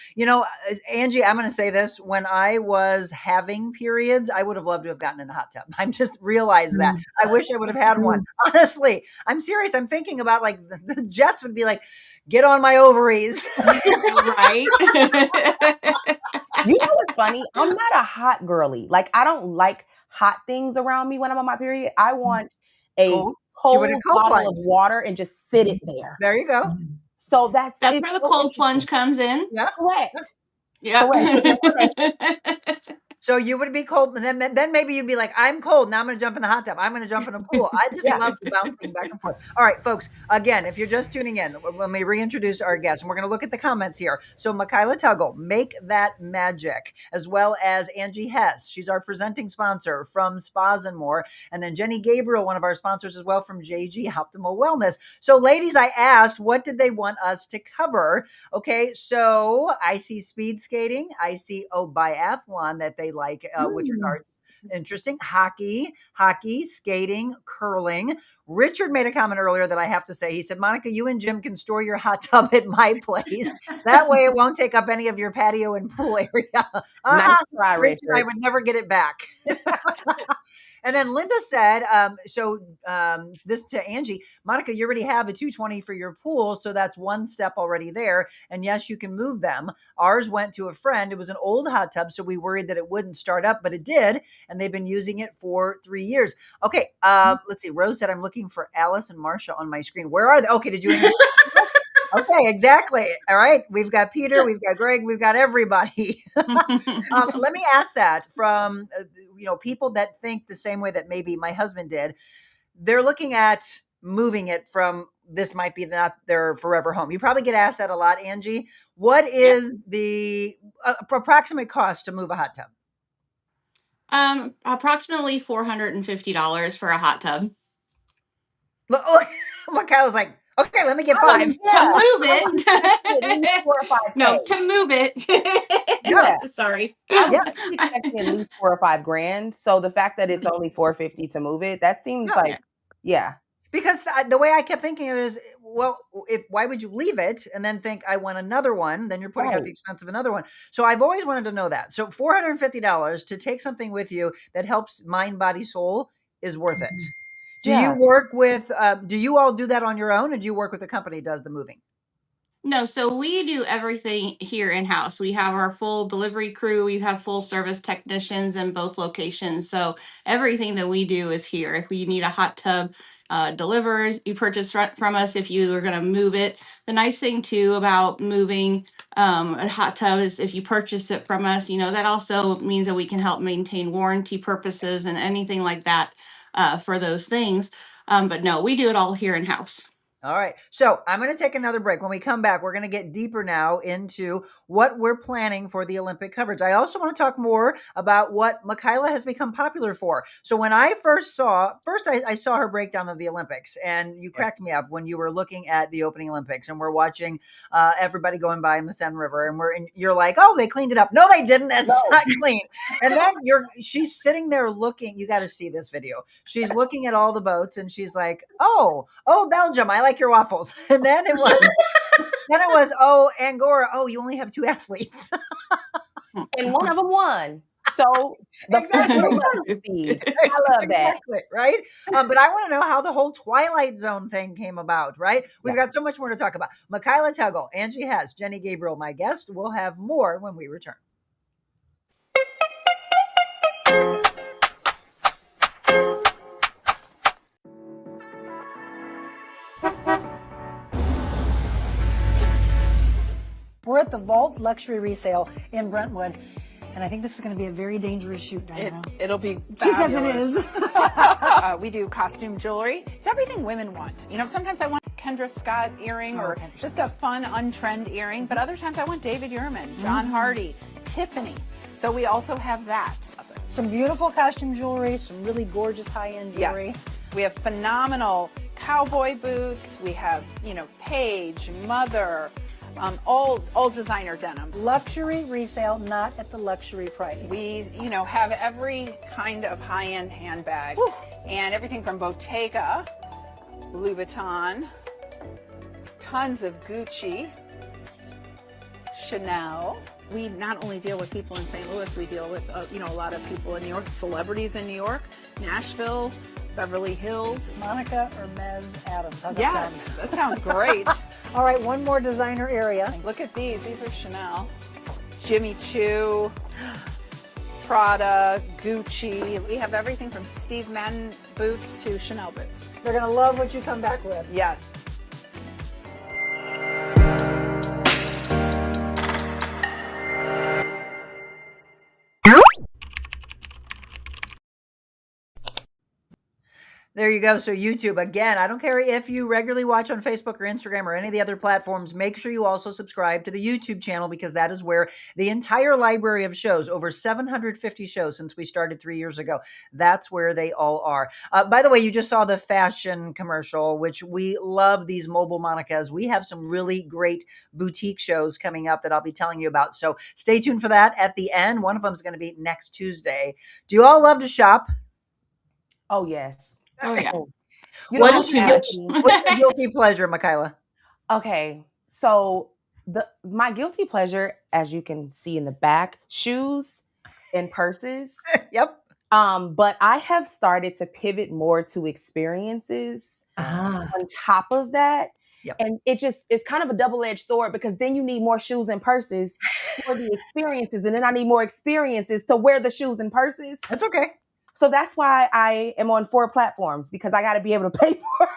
Angie, I'm going to say this. When I was having periods, I would have loved to have gotten in a hot tub. I'm just realized that. I wish I would have had one. Honestly, I'm serious. I'm thinking about, like, the jets would be like, get on my ovaries. Right? You know what's funny? I'm not a hot girly. Like, I don't like hot things around me when I'm on my period. I want a cold bottle of water and just sit it there. There you go. So that's where the cold plunge comes in. Yeah. Correct. Yeah. Correct. So you would be cold, and then maybe you'd be like, I'm cold. Now I'm going to jump in the hot tub. I'm going to jump in a pool. I just love the bouncing back and forth. All right, folks. Again, if you're just tuning in, let me reintroduce our guests, and we're going to look at the comments here. So Michaela Tuggle, Make That Magic, as well as Angie Hess. She's our presenting sponsor from Spas and More. And then Jenny Gabriel, one of our sponsors as well from JG Optimal Wellness. So ladies, I asked, what did they want us to cover? Okay, so I see speed skating. I see biathlon that they like with regards. Interesting. Hockey, skating, curling. Richard made a comment earlier that I have to say. He said, Monica, you and Jim can store your hot tub at my place. That way it won't take up any of your patio and pool area. Nice try, Richard, Richard. I would never get it back. And then Linda said, this to Angie, Monica, you already have a 220 for your pool. So that's one step already there. And yes, you can move them. Ours went to a friend. It was an old hot tub. So we worried that it wouldn't start up, but it did. And they've been using it for 3 years. Okay. Let's see. Rose said, I'm looking for Alice and Marsha on my screen. Where are they? Okay. Did you? Okay, exactly. All right. We've got Peter, we've got Greg, we've got everybody. Let me ask that from, people that think the same way that maybe my husband did. They're looking at moving it from, this might be not their forever home. You probably get asked that a lot, Angie. What is the approximate cost to move a hot tub? Approximately $450 for a hot tub. Look, Michaela's like, okay, let me get 5. To move it. 4 or 5. No, to move it. Yeah. Sorry. I'm expecting at least 4 or 5 grand. So the fact that it's only $450 to move it, that seems like, yeah. Because the way I kept thinking of it is, well, why would you leave it and then think I want another one? Then you're putting out the expense of another one. So I've always wanted to know that. So $450 to take something with you that helps mind, body, soul is worth it. Do you work with, do you all do that on your own, or do you work with a company that does the moving? No, so we do everything here in-house. We have our full delivery crew. We have full service technicians in both locations. So everything that we do is here. If we need a hot tub delivered, you purchase from us. If you are going to move it, the nice thing too about moving a hot tub is if you purchase it from us, that also means that we can help maintain warranty purposes and anything like that for those things. But no, we do it all here in-house. All right. So I'm going to take another break. When we come back, we're going to get deeper now into what we're planning for the Olympic coverage. I also want to talk more about what Michaela has become popular for. So when I first saw her breakdown of the Olympics, and you cracked me up when you were looking at the opening Olympics, and we're watching everybody going by in the Seine River, and you're like, oh, they cleaned it up. No, they didn't. It's not clean. And then she's sitting there looking. You got to see this video. She's looking at all the boats, and she's like, oh, Belgium, I like your waffles. And then it was, oh, Angora, oh, you only have 2 athletes. And one of them won. So exactly. I love that. Exactly, right? But I want to know how the whole Twilight Zone thing came about, right? We've got so much more to talk about. Michaela Tuggle, Angie Hess, Jenny Gabriel, my guest. We'll have more when we return. We're at the Vault Luxury Resale in Brentwood, and I think this is going to be a very dangerous shoot, Diana. It'll be fabulous. She says it is. We do costume jewelry. It's everything women want. Sometimes I want Kendra Scott earring or just a fun, untrend earring, but other times I want David Yurman, John Hardy, Tiffany. So we also have that. Some beautiful costume jewelry, some really gorgeous high-end jewelry. Yes. We have phenomenal cowboy boots. We have, Paige, Mother, all designer denim. Luxury resale, not at the luxury price. We, have every kind of high-end handbag. Woo. And everything from Bottega, Louis Vuitton, tons of Gucci, Chanel. We not only deal with people in St. Louis, we deal with, a lot of people in New York, celebrities in New York, Nashville, Beverly Hills. Monica Hermes Adams. How's yes, that sound? That sounds great. All right, one more designer area. Look at these. These are Chanel, Jimmy Choo, Prada, Gucci. We have everything from Steve Madden boots to Chanel boots. They're going to love what you come back with. Yes. There you go. So YouTube, again, I don't care if you regularly watch on Facebook or Instagram or any of the other platforms, make sure you also subscribe to the YouTube channel because that is where the entire library of shows, over 750 shows since we started 3 years ago, that's where they all are. By the way, you just saw the fashion commercial, which we love these mobile Monicas. We have some really great boutique shows coming up that I'll be telling you about. So stay tuned for that at the end. One of them is going to be next Tuesday. Do you all love to shop? Oh, yes. Oh yeah. You What don't else have we to got? ask me. What's your guilty pleasure, Michaela? Okay, so my guilty pleasure, as you can see in the back, shoes and purses. Yep. But I have started to pivot more to experiences Ah. on top of that. Yep. And it's kind of a double-edged sword because then you need more shoes and purses for the experiences. And then I need more experiences to wear the shoes and purses. That's okay. So that's why I am on 4 platforms because I got to be able to pay for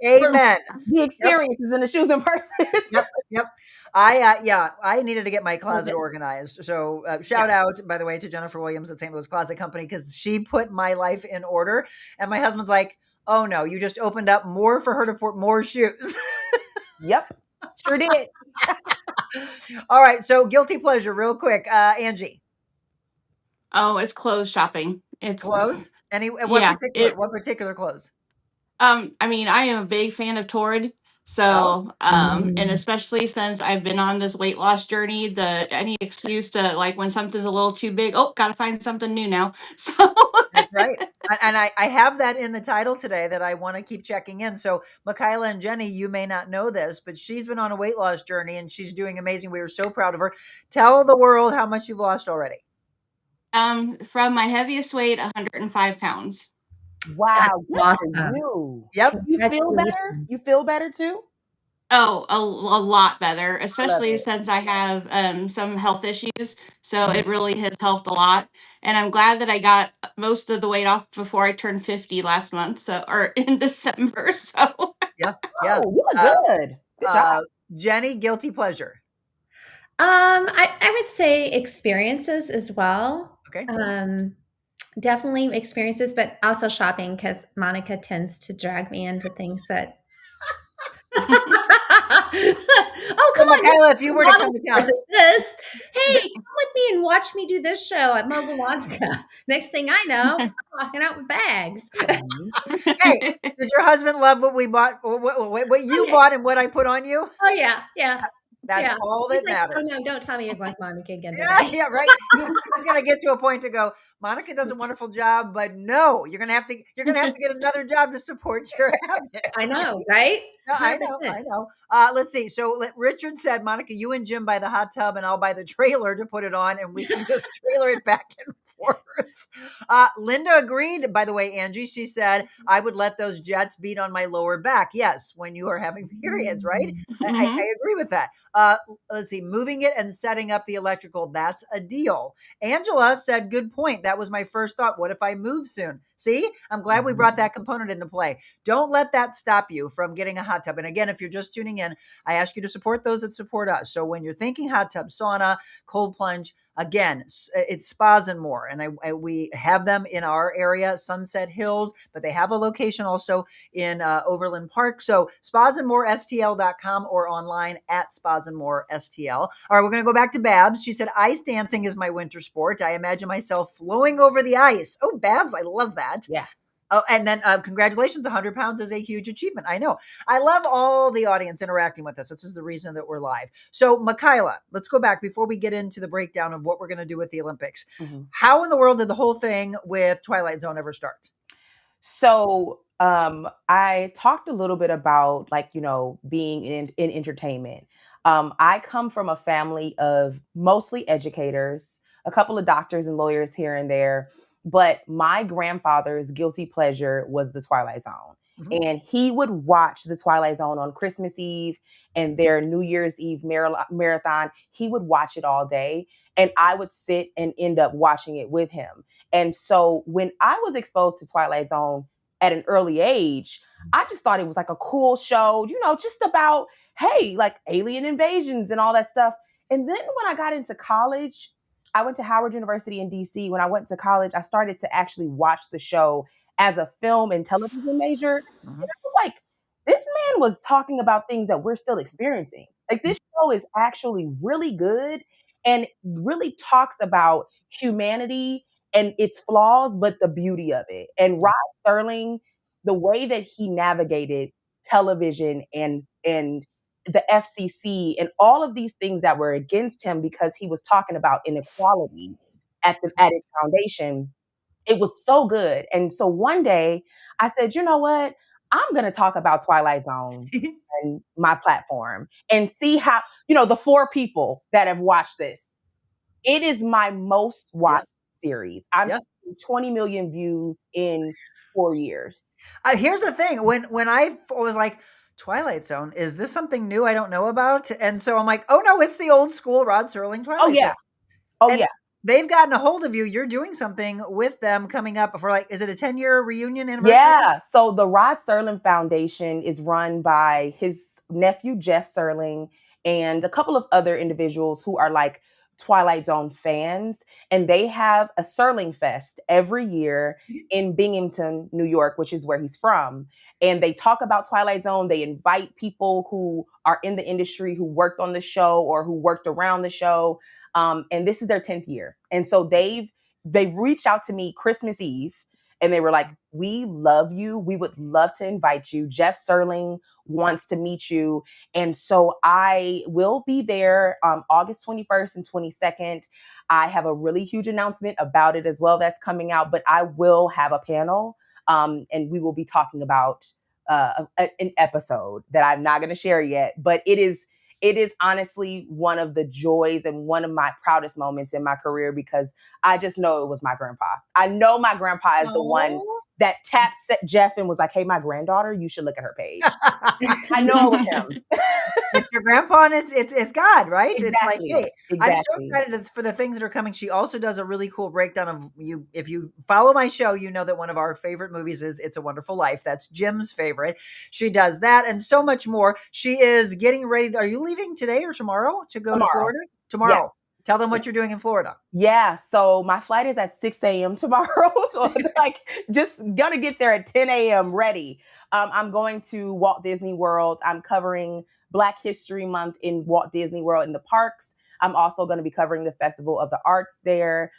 Amen. the experiences and the shoes and purses. Yep. I needed to get my closet organized. So shout out, by the way, to Jennifer Williams at St. Louis Closet Company because she put my life in order. And my husband's like, oh no, you just opened up more for her to put more shoes. Yep, sure did. All right. So guilty pleasure, real quick. Angie. Oh, it's clothes shopping. It's Clothes? What Yeah, particular clothes? I mean, I am a big fan of Torrid. So, and especially since I've been on this weight loss journey, any excuse to like when something's a little too big, oh, gotta find something new now. So That's right. And I have that in the title today that I want to keep checking in. So Michaela and Jenny, you may not know this, but she's been on a weight loss journey and she's doing amazing. We were so proud of her. Tell the world how much you've lost already. From my heaviest weight, 105 pounds. Wow, That's good for awesome. you. Yep. You feel better? Congratulations. You feel better too? Oh, a lot better, especially since I have some health issues. So it really has helped a lot. And I'm glad that I got most of the weight off before I turned 50 last month. So, or in December. So, Yeah. Oh, you look good. Good job. Jenny, guilty pleasure. I would say experiences as well. Okay. Definitely experiences, but also shopping because Monica tends to drag me into things that. Oh, come on. Michaela, if you were to come to town. This. Hey, come with me and watch me do this show at Mogul Monica. Next thing I know, I'm walking out with bags. Hey, does your husband love what we bought, what you bought and what I put on you? Oh, yeah. Yeah. That's all that He's like, matters. oh, no, don't tell me you're like Monica again Yeah, today. yeah, right. He's gonna get to a point to go, Monica does a wonderful job, but no, you're gonna have to get another job to support your habits. I know, right? No, I 100%. know. Let's see. So Richard said, Monica, you and Jim buy the hot tub and I'll buy the trailer to put it on and we can just trailer it back and forth. Linda agreed, by the way, Angie. She said, I would let those jets beat on my lower back. Yes, when you are having periods, right? I agree with that. Let's see. Moving it and setting up the electrical, that's a deal. Angela said, good point. That was my first thought. What if I move soon? See, I'm glad we brought that component into play. Don't let that stop you from getting a hot tub. And again, if you're just tuning in, I ask you to support those that support us. So when you're thinking hot tub, sauna, cold plunge, again, it's Spas and More. And we have them in our area, Sunset Hills, but they have a location also in Overland Park. So spasandmorestl.com or online at spasandmorestl. All right, we're going to go back to Babs. She said, ice dancing is my winter sport. I imagine myself flowing over the ice. Oh, Babs, I love that. Yeah. Oh, and then congratulations, 100 pounds is a huge achievement. I know. I love all the audience interacting with us. This is the reason that we're live. So, Michaela, let's go back before we get into the breakdown of what we're going to do with the Olympics. Mm-hmm. How in the world did the whole thing with Twilight Zone ever start? So, I talked a little bit about being in entertainment. I come from a family of mostly educators, a couple of doctors and lawyers here and there. But my grandfather's guilty pleasure was the Twilight Zone. Mm-hmm. And he would watch the Twilight Zone on Christmas Eve and their New Year's Eve marathon. He would watch it all day. And I would sit and end up watching it with him. And so when I was exposed to Twilight Zone at an early age, I just thought it was like a cool show, just about, hey, like alien invasions and all that stuff. And then when I got into college, I went to Howard University in DC. When I went to college, I started to actually watch the show as a film and television major. Mhm. And I was like, this man was talking about things that we're still experiencing. Like, this show is actually really good and really talks about humanity and its flaws, but the beauty of it. And Rod Serling, the way that he navigated television and the FCC and all of these things that were against him because he was talking about inequality at its foundation, it was so good. And so one day I said, you know what? I'm going to talk about Twilight Zone on my platform and see how, the 4 people that have watched this. It is my most watched series. I'm Yep. talking 20 million views in 4 years. Here's the thing. When I was like, Twilight Zone, is this something new I don't know about? And so I'm like, oh no, it's the old school Rod Serling Twilight Oh yeah. Zone. Oh And yeah. They've gotten a hold of you. You're doing something with them coming up for is it a 10-year reunion anniversary? Yeah. So the Rod Serling Foundation is run by his nephew, Jeff Serling, and a couple of other individuals who are like Twilight Zone fans. And they have a Serling Fest every year in Binghamton, New York, which is where he's from. And they talk about Twilight Zone. They invite people who are in the industry, who worked on the show or who worked around the show. And this is their 10th year. And so they reached out to me Christmas Eve and they were like, we love you. We would love to invite you. Jeff Serling wants to meet you. And so I will be there August 21st and 22nd. I have a really huge announcement about it as well that's coming out, but I will have a panel and we will be talking about an episode that I'm not going to share yet, but it is honestly one of the joys and one of my proudest moments in my career because I just know it was my grandpa. I know my grandpa is the one that tapped Jeff and was like, hey, my granddaughter, you should look at her page. I know it was him. It's your grandpa and it's God, right? Exactly. It's like, hey, exactly. I'm so excited for the things that are coming. She also does a really cool breakdown of you. If you follow my show, you know that one of our favorite movies is It's a Wonderful Life. That's Jim's favorite. She does that and so much more. She is getting ready. Are you leaving today or tomorrow to go to Florida? Tomorrow. Yeah. Tell them what you're doing in Florida. Yeah. So my flight is at 6 a.m. tomorrow. So just gonna get there at 10 a.m. ready. I'm going to Walt Disney World. I'm covering Black History Month in Walt Disney World in the parks. I'm also going to be covering the Festival of the Arts there.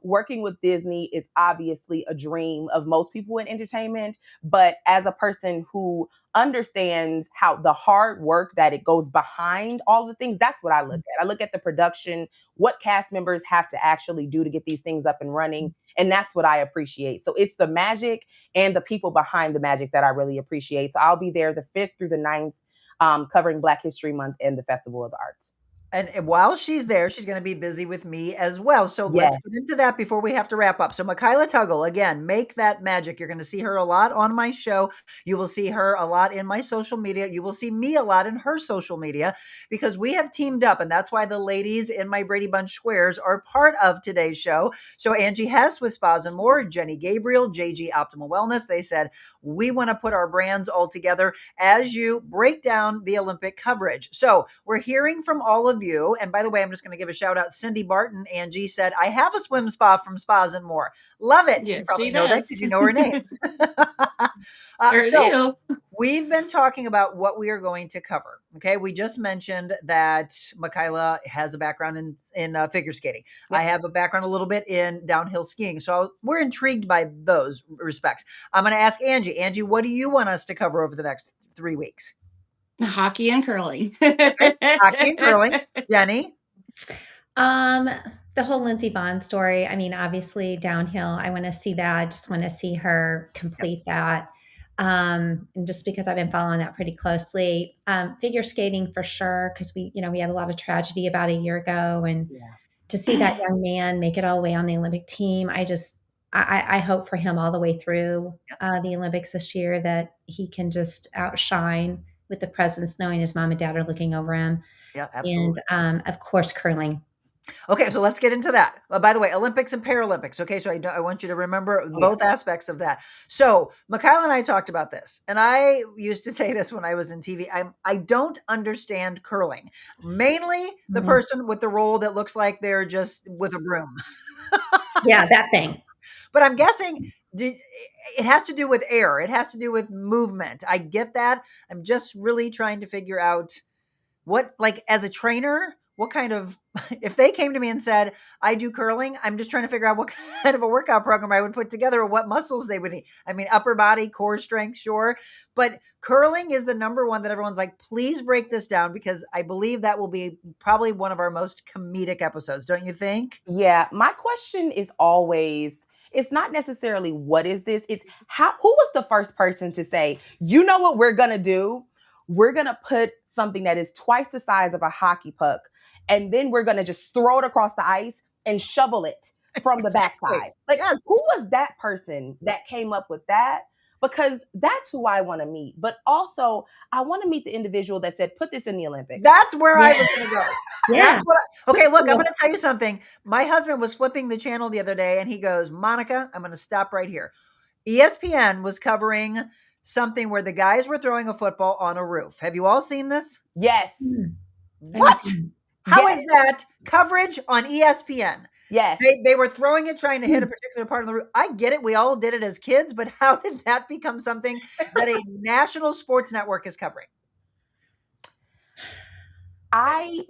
Working with Disney is obviously a dream of most people in entertainment, but as a person who understands how the hard work that it goes behind all the things, that's what I look at. I look at the production, what cast members have to actually do to get these things up and running. And that's what I appreciate. So it's the magic and the people behind the magic that I really appreciate. So I'll be there the 5th through the 9th, covering Black History Month and the Festival of the Arts. And while she's there, she's going to be busy with me as well. So let's get into that before we have to wrap up. So Michaela Tuggle, again, make that magic. You're going to see her a lot on my show. You will see her a lot in my social media. You will see me a lot in her social media because we have teamed up. And that's why the ladies in my Brady Bunch squares are part of today's show. So Angie Hess with Spas and More, Jenny Gabriel, JG Optimal Wellness. They said, we want to put our brands all together as you break down the Olympic coverage. So we're hearing from all of you. And by the way, I'm just going to give a shout out. Cindy Barton, Angie said, I have a swim spa from Spas and More. Love it. Yes, you probably she know that does. because you know her name. So we've been talking about what we are going to cover. Okay. We just mentioned that Michaela has a background in figure skating. Yep. I have a background a little bit in downhill skiing. So we're intrigued by those respects. I'm going to ask Angie. Angie, what do you want us to cover over the next 3 weeks? Hockey and curling. Okay. Hockey and curling. Jenny? The whole Lindsey Vonn story. I mean, obviously downhill. I want to see that. I just want to see her complete that. And just because I've been following that pretty closely, figure skating for sure. Cause we had a lot of tragedy about a year ago, and to see that young man make it all the way on the Olympic team, I hope for him all the way through the Olympics this year that he can just outshine with the presence, knowing his mom and dad are looking over him. Yeah, absolutely. And of course, curling. Okay, so let's get into that. By the way, Olympics and Paralympics. Okay, so I want you to remember both aspects of that. So Michaela and I talked about this, and I used to say this when I was in TV. I don't understand curling. Mainly the person with the role that looks like they're just with a broom. Yeah, that thing. But I'm guessing it has to do with air. It has to do with movement. I get that. I'm just really trying to figure out what, like, as a trainer, what kind of, if they came to me and said, I do curling, I'm just trying to figure out what kind of a workout program I would put together or what muscles they would need. I mean, upper body, core strength, sure. But curling is the number one that everyone's like, please break this down, because I believe that will be probably one of our most comedic episodes. Don't you think? Yeah. My question is always, it's not necessarily what is this? It's who was the first person to say, you know what we're going to do? We're going to put something that is twice the size of a hockey puck, and then we're going to just throw it across the ice and shovel it from the backside. Like, who was that person that came up with that? Because that's who I want to meet. But also, I want to meet the individual that said, put this in the Olympics. That's where I was going to go. Yeah. That's what okay, look, I'm going to tell you something. My husband was flipping the channel the other day, and he goes, Monica, I'm going to stop right here. ESPN was covering something where the guys were throwing a football on a roof. Have you all seen this? Yes. What? How Yes. is that coverage on ESPN? Yes. They were throwing it, trying to hit a particular part of the roof. I get it. We all did it as kids, but how did that become something that a national sports network is covering? I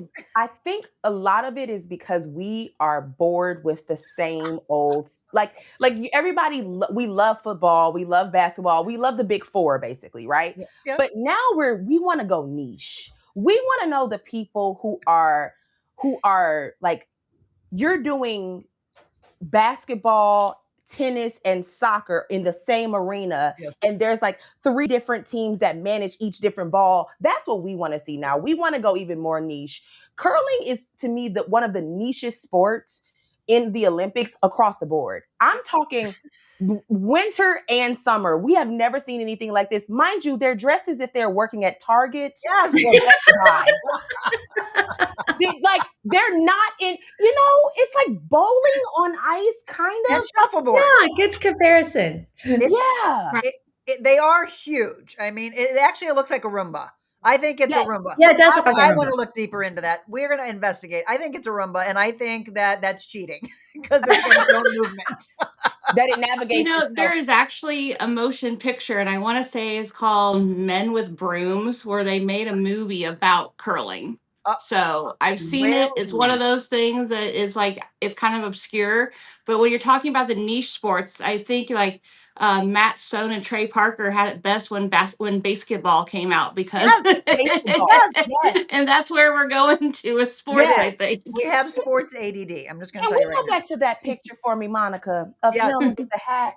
think a lot of it is because we are bored with the same old, like everybody, we love football, we love basketball, we love the big four basically, right? Yeah. But now we want to go niche. We want to know the people who are like, you're doing basketball, tennis, and soccer in the same arena, and there's like 3 different teams that manage each different ball. That's what we want to see now. We want to go even more niche. Curling is, to me, one of the nichest sports in the Olympics across the board. I'm talking winter and summer. We have never seen anything like this. Mind you, they're dressed as if they're working at Target. Yes. Like, they're not in, it's like bowling on ice, kind of. And shuffleboard. Yeah, good comparison. Yeah. They are huge. I mean, it actually looks like a Roomba. I think it's a Roomba. Yeah, it does look like a I Roomba. want to look deeper into that. We're going to investigate. I think it's a Roomba, and I think that that's cheating because there's no movement. That it navigates. There is actually a motion picture, and I want to say it's called Men with Brooms, where they made a movie about curling. So I've seen it. It's one of those things that is like, it's kind of obscure. But when you're talking about the niche sports, I think like Matt Stone and Trey Parker had it best when basketball came out, because yes. And that's where we're going to with sports, I think. We have sports ADD. I'm just going to Can tell we you go back to that picture for me, Monica, of him with the hat?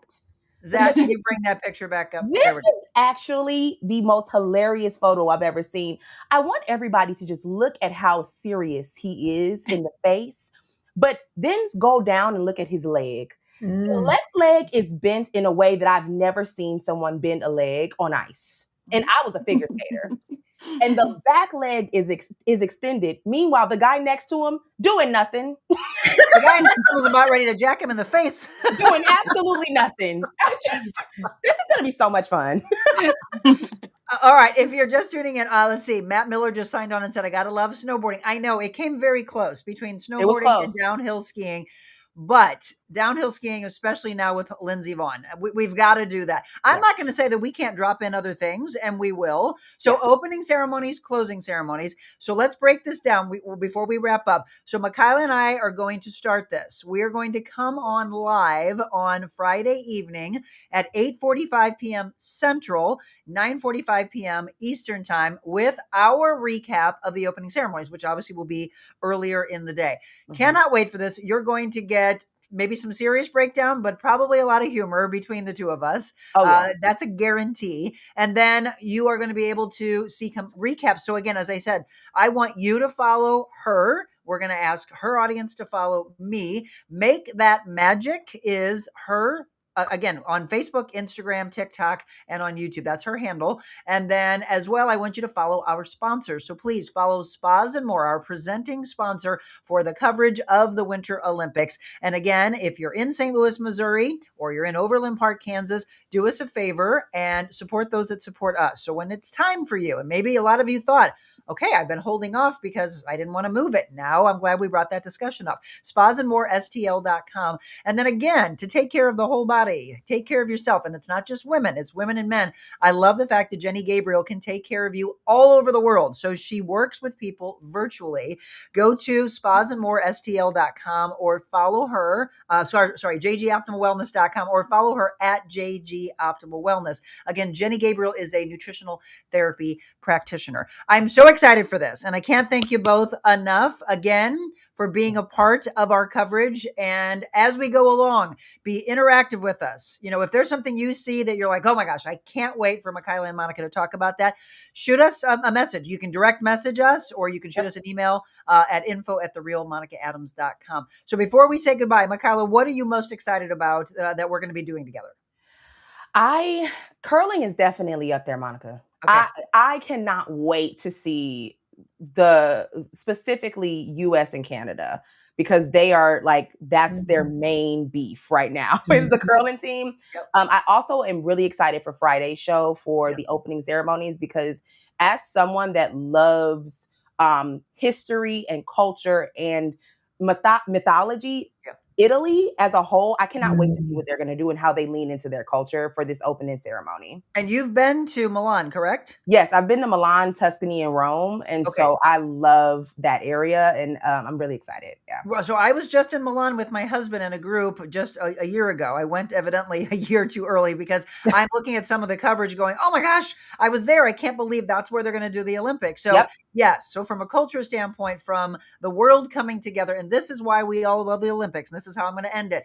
Zach, can you bring that picture back up? This is actually the most hilarious photo I've ever seen. I want everybody to just look at how serious he is in the face, but then go down and look at his leg. The left leg is bent in a way that I've never seen someone bend a leg on ice. And I was a figure skater. And the back leg is extended. Meanwhile, the guy next to him doing nothing. The guy next to him was about ready to jack him in the face. Doing absolutely nothing. This is going to be so much fun. All right. If you're just tuning in, let's see. Matt Miller just signed on and said, I got to love snowboarding. I know it came very close between snowboarding and downhill skiing. But downhill skiing, especially now with Lindsey Vonn, we've got to do that. I'm not going to say that we can't drop in other things, and we will. So opening ceremonies, closing ceremonies. So let's break this down before we wrap up. So Michaela and I are going to start this. We are going to come on live on Friday evening at 8:45 p.m. Central, 9:45 p.m. Eastern time with our recap of the opening ceremonies, which obviously will be earlier in the day. Cannot wait for this. You're going to get maybe some serious breakdown, but probably a lot of humor between the two of us. That's a guarantee. And then you are going to be able to see recaps. So again, as I said, I want you to follow her. We're going to ask her audience to follow me. Make That Magic is her. Again, on Facebook, Instagram, TikTok, and on YouTube. That's her handle. And then as well, I want you to follow our sponsors. So please follow Spas and More, our presenting sponsor for the coverage of the Winter Olympics. And again, if you're in St. Louis, Missouri, or you're in Overland Park, Kansas, do us a favor and support those that support us. So when it's time for you, and maybe a lot of you thought, okay, I've been holding off because I didn't want to move it. Now I'm glad we brought that discussion up. SpasandMoreSTL.com. And then again, to take care of the whole body, take care of yourself. And it's not just women, it's women and men. I love the fact that Jenny Gabriel can take care of you all over the world. So she works with people virtually. Go to SpasandMoreSTL.com or follow her, JGOptimalWellness.com, or follow her at JG Optimal Wellness. Again, Jenny Gabriel is a nutritional therapy practitioner. I'm so excited for this, and I can't thank you both enough again for being a part of our coverage. And as we go along, be interactive with us. You know, if there's something you see that you're like, oh my gosh, I can't wait for Michaela and Monica to talk about that, shoot us a message. You can direct message us, or you can shoot us an email at info@therealmonicaadams.com. So before we say goodbye, Michaela, what are you most excited about that we're going to be doing together? Curling is definitely up there, Monica. Okay. I cannot wait to see the specifically US and Canada, because they are like, that's their main beef right now is the curling team. Yep. I also am really excited for Friday's show for the opening ceremonies, because as someone that loves history and culture and mythology, Italy as a whole, I cannot wait to see what they're going to do and how they lean into their culture for this opening ceremony. And you've been to Milan, correct? Yes, I've been to Milan, Tuscany, and Rome. And so I love that area, and I'm really excited. Yeah. Well, so I was just in Milan with my husband and a group just a year ago. I went evidently a year too early, because I'm looking at some of the coverage going, oh my gosh, I was there. I can't believe that's where they're going to do the Olympics. So yes, so from a culture standpoint, from the world coming together, and this is why we all love the Olympics, and this is how I'm going to end it.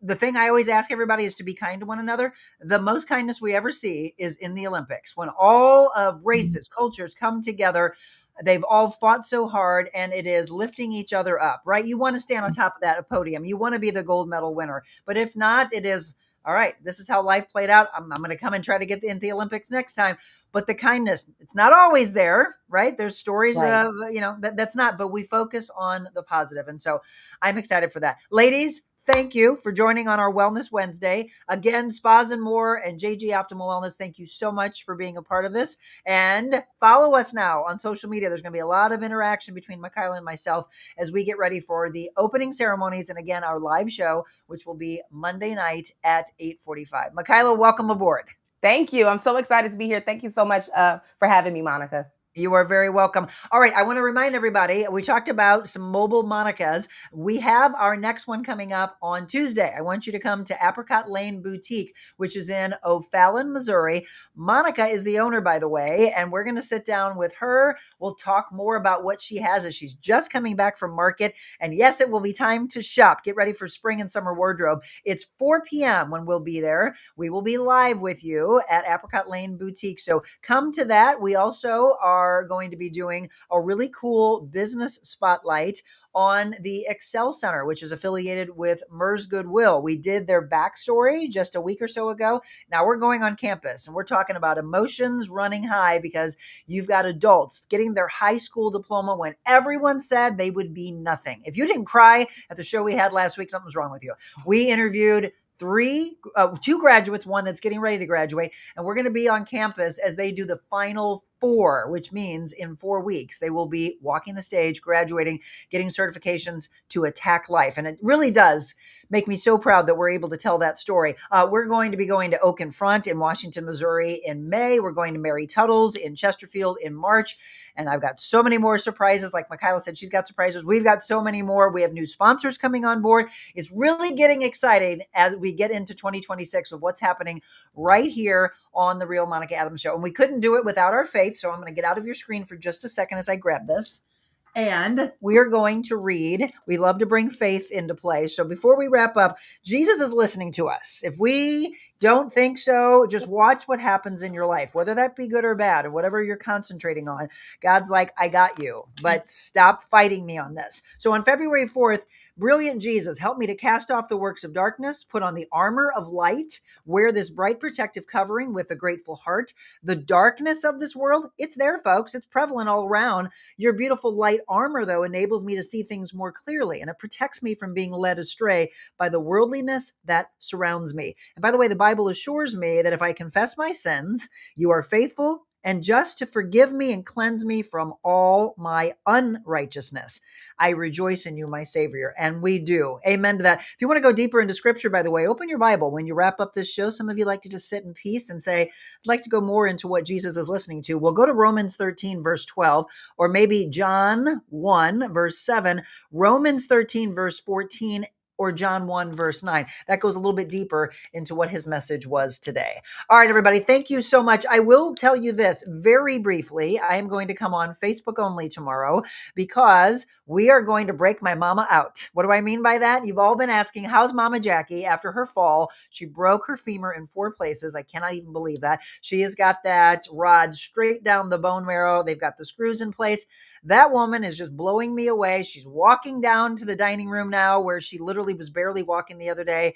The thing I always ask everybody is to be kind to one another. The most kindness we ever see is in the Olympics, when all of races, cultures come together. They've all fought so hard, and it is lifting each other up, right? You want to stand on top of that podium. You want to be the gold medal winner. But if not, it is, all right, this is how life played out. I'm going to come and try to get into the Olympics next time. But the kindness, it's not always there, right? There's stories of, that's not, but we focus on the positive. And so I'm excited for that. Ladies, thank you for joining on our Wellness Wednesday. Again, Spas and More and JG Optimal Wellness, thank you so much for being a part of this. And follow us now on social media. There's going to be a lot of interaction between Michaela and myself as we get ready for the opening ceremonies. And again, our live show, which will be Monday night at 8:45. Michaela, welcome aboard. Thank you. I'm so excited to be here. Thank you so much for having me, Monica. You are very welcome. All right. I want to remind everybody, we talked about some mobile Monicas. We have our next one coming up on Tuesday. I want you to come to Apricot Lane Boutique, which is in O'Fallon, Missouri. Monica is the owner, by the way, and we're going to sit down with her. We'll talk more about what she has as she's just coming back from market. And yes, it will be time to shop. Get ready for spring and summer wardrobe. It's 4 p.m. when we'll be there. We will be live with you at Apricot Lane Boutique. So come to that. We also are going to be doing a really cool business spotlight on the Excel Center, which is affiliated with MERS Goodwill. We did their backstory just a week or so ago. Now we're going on campus, and we're talking about emotions running high, because you've got adults getting their high school diploma when everyone said they would be nothing. If you didn't cry at the show we had last week, something's wrong with you. We interviewed two graduates, one that's getting ready to graduate, and we're going to be on campus as they do the final 4, which means in 4 weeks, they will be walking the stage, graduating, getting certifications to attack life. And it really does make me so proud that we're able to tell that story. We're going to be going to Oak and Front in Washington, Missouri in May. We're going to Mary Tuttle's in Chesterfield in March. And I've got so many more surprises. Like Michaela said, she's got surprises. We've got so many more. We have new sponsors coming on board. It's really getting exciting as we get into 2026 of what's happening right here on the Real Monica Adams Show. And we couldn't do it without our faith. So I'm going to get out of your screen for just a second as I grab this. And we are going to read. We love to bring faith into play. So before we wrap up, Jesus is listening to us. If we don't think so, just watch what happens in your life, whether that be good or bad, or whatever you're concentrating on. God's like, I got you, but stop fighting me on this. So on February 4th, brilliant Jesus, help me to cast off the works of darkness, put on the armor of light, wear this bright protective covering with a grateful heart. The darkness of this world, it's there, folks. It's prevalent all around. Your beautiful light armor, though, enables me to see things more clearly, and it protects me from being led astray by the worldliness that surrounds me. And by the way, the Bible assures me that if I confess my sins, you are faithful and just to forgive me and cleanse me from all my unrighteousness. I rejoice in you, my Savior. And we do. Amen to that. If you want to go deeper into scripture, by the way, open your Bible. When you wrap up this show, some of you like to just sit in peace and say, I'd like to go more into what Jesus is listening to. We'll go to Romans 13, verse 12, or maybe John 1, verse 7, Romans 13, verse 14, or John 1, verse 9. That goes a little bit deeper into what his message was today. All right, everybody, thank you so much. I will tell you this very briefly. I am going to come on Facebook only tomorrow because we are going to break my mama out. What do I mean by that? You've all been asking, how's Mama Jackie after her fall? She broke her femur in 4 places. I cannot even believe that. She has got that rod straight down the bone marrow. They've got the screws in place. That woman is just blowing me away. She's walking down to the dining room now where she literally was barely walking the other day.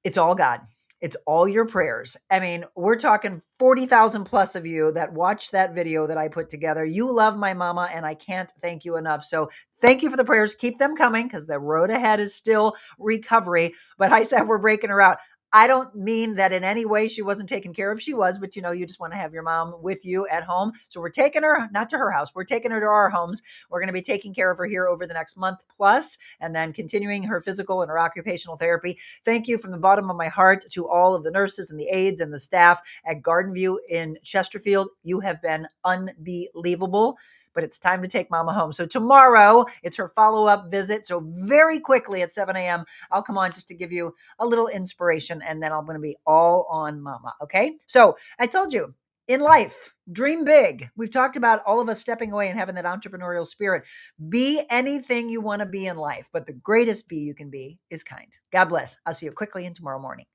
It's all God. It's all your prayers. I mean, we're talking 40,000 plus of you that watched that video that I put together. You love my mama, and I can't thank you enough. So thank you for the prayers. Keep them coming because the road ahead is still recovery. But I said we're breaking her out. I don't mean that in any way she wasn't taken care of. She was, but you just want to have your mom with you at home. So we're taking her, not to her house, we're taking her to our homes. We're going to be taking care of her here over the next month plus, and then continuing her physical and her occupational therapy. Thank you from the bottom of my heart to all of the nurses and the aides and the staff at Garden View in Chesterfield. You have been unbelievable. But it's time to take mama home. So tomorrow, it's her follow-up visit. So very quickly at 7 a.m., I'll come on just to give you a little inspiration, and then I'm going to be all on mama, okay? So I told you, in life, dream big. We've talked about all of us stepping away and having that entrepreneurial spirit. Be anything you want to be in life, but the greatest be you can be is kind. God bless. I'll see you quickly in tomorrow morning.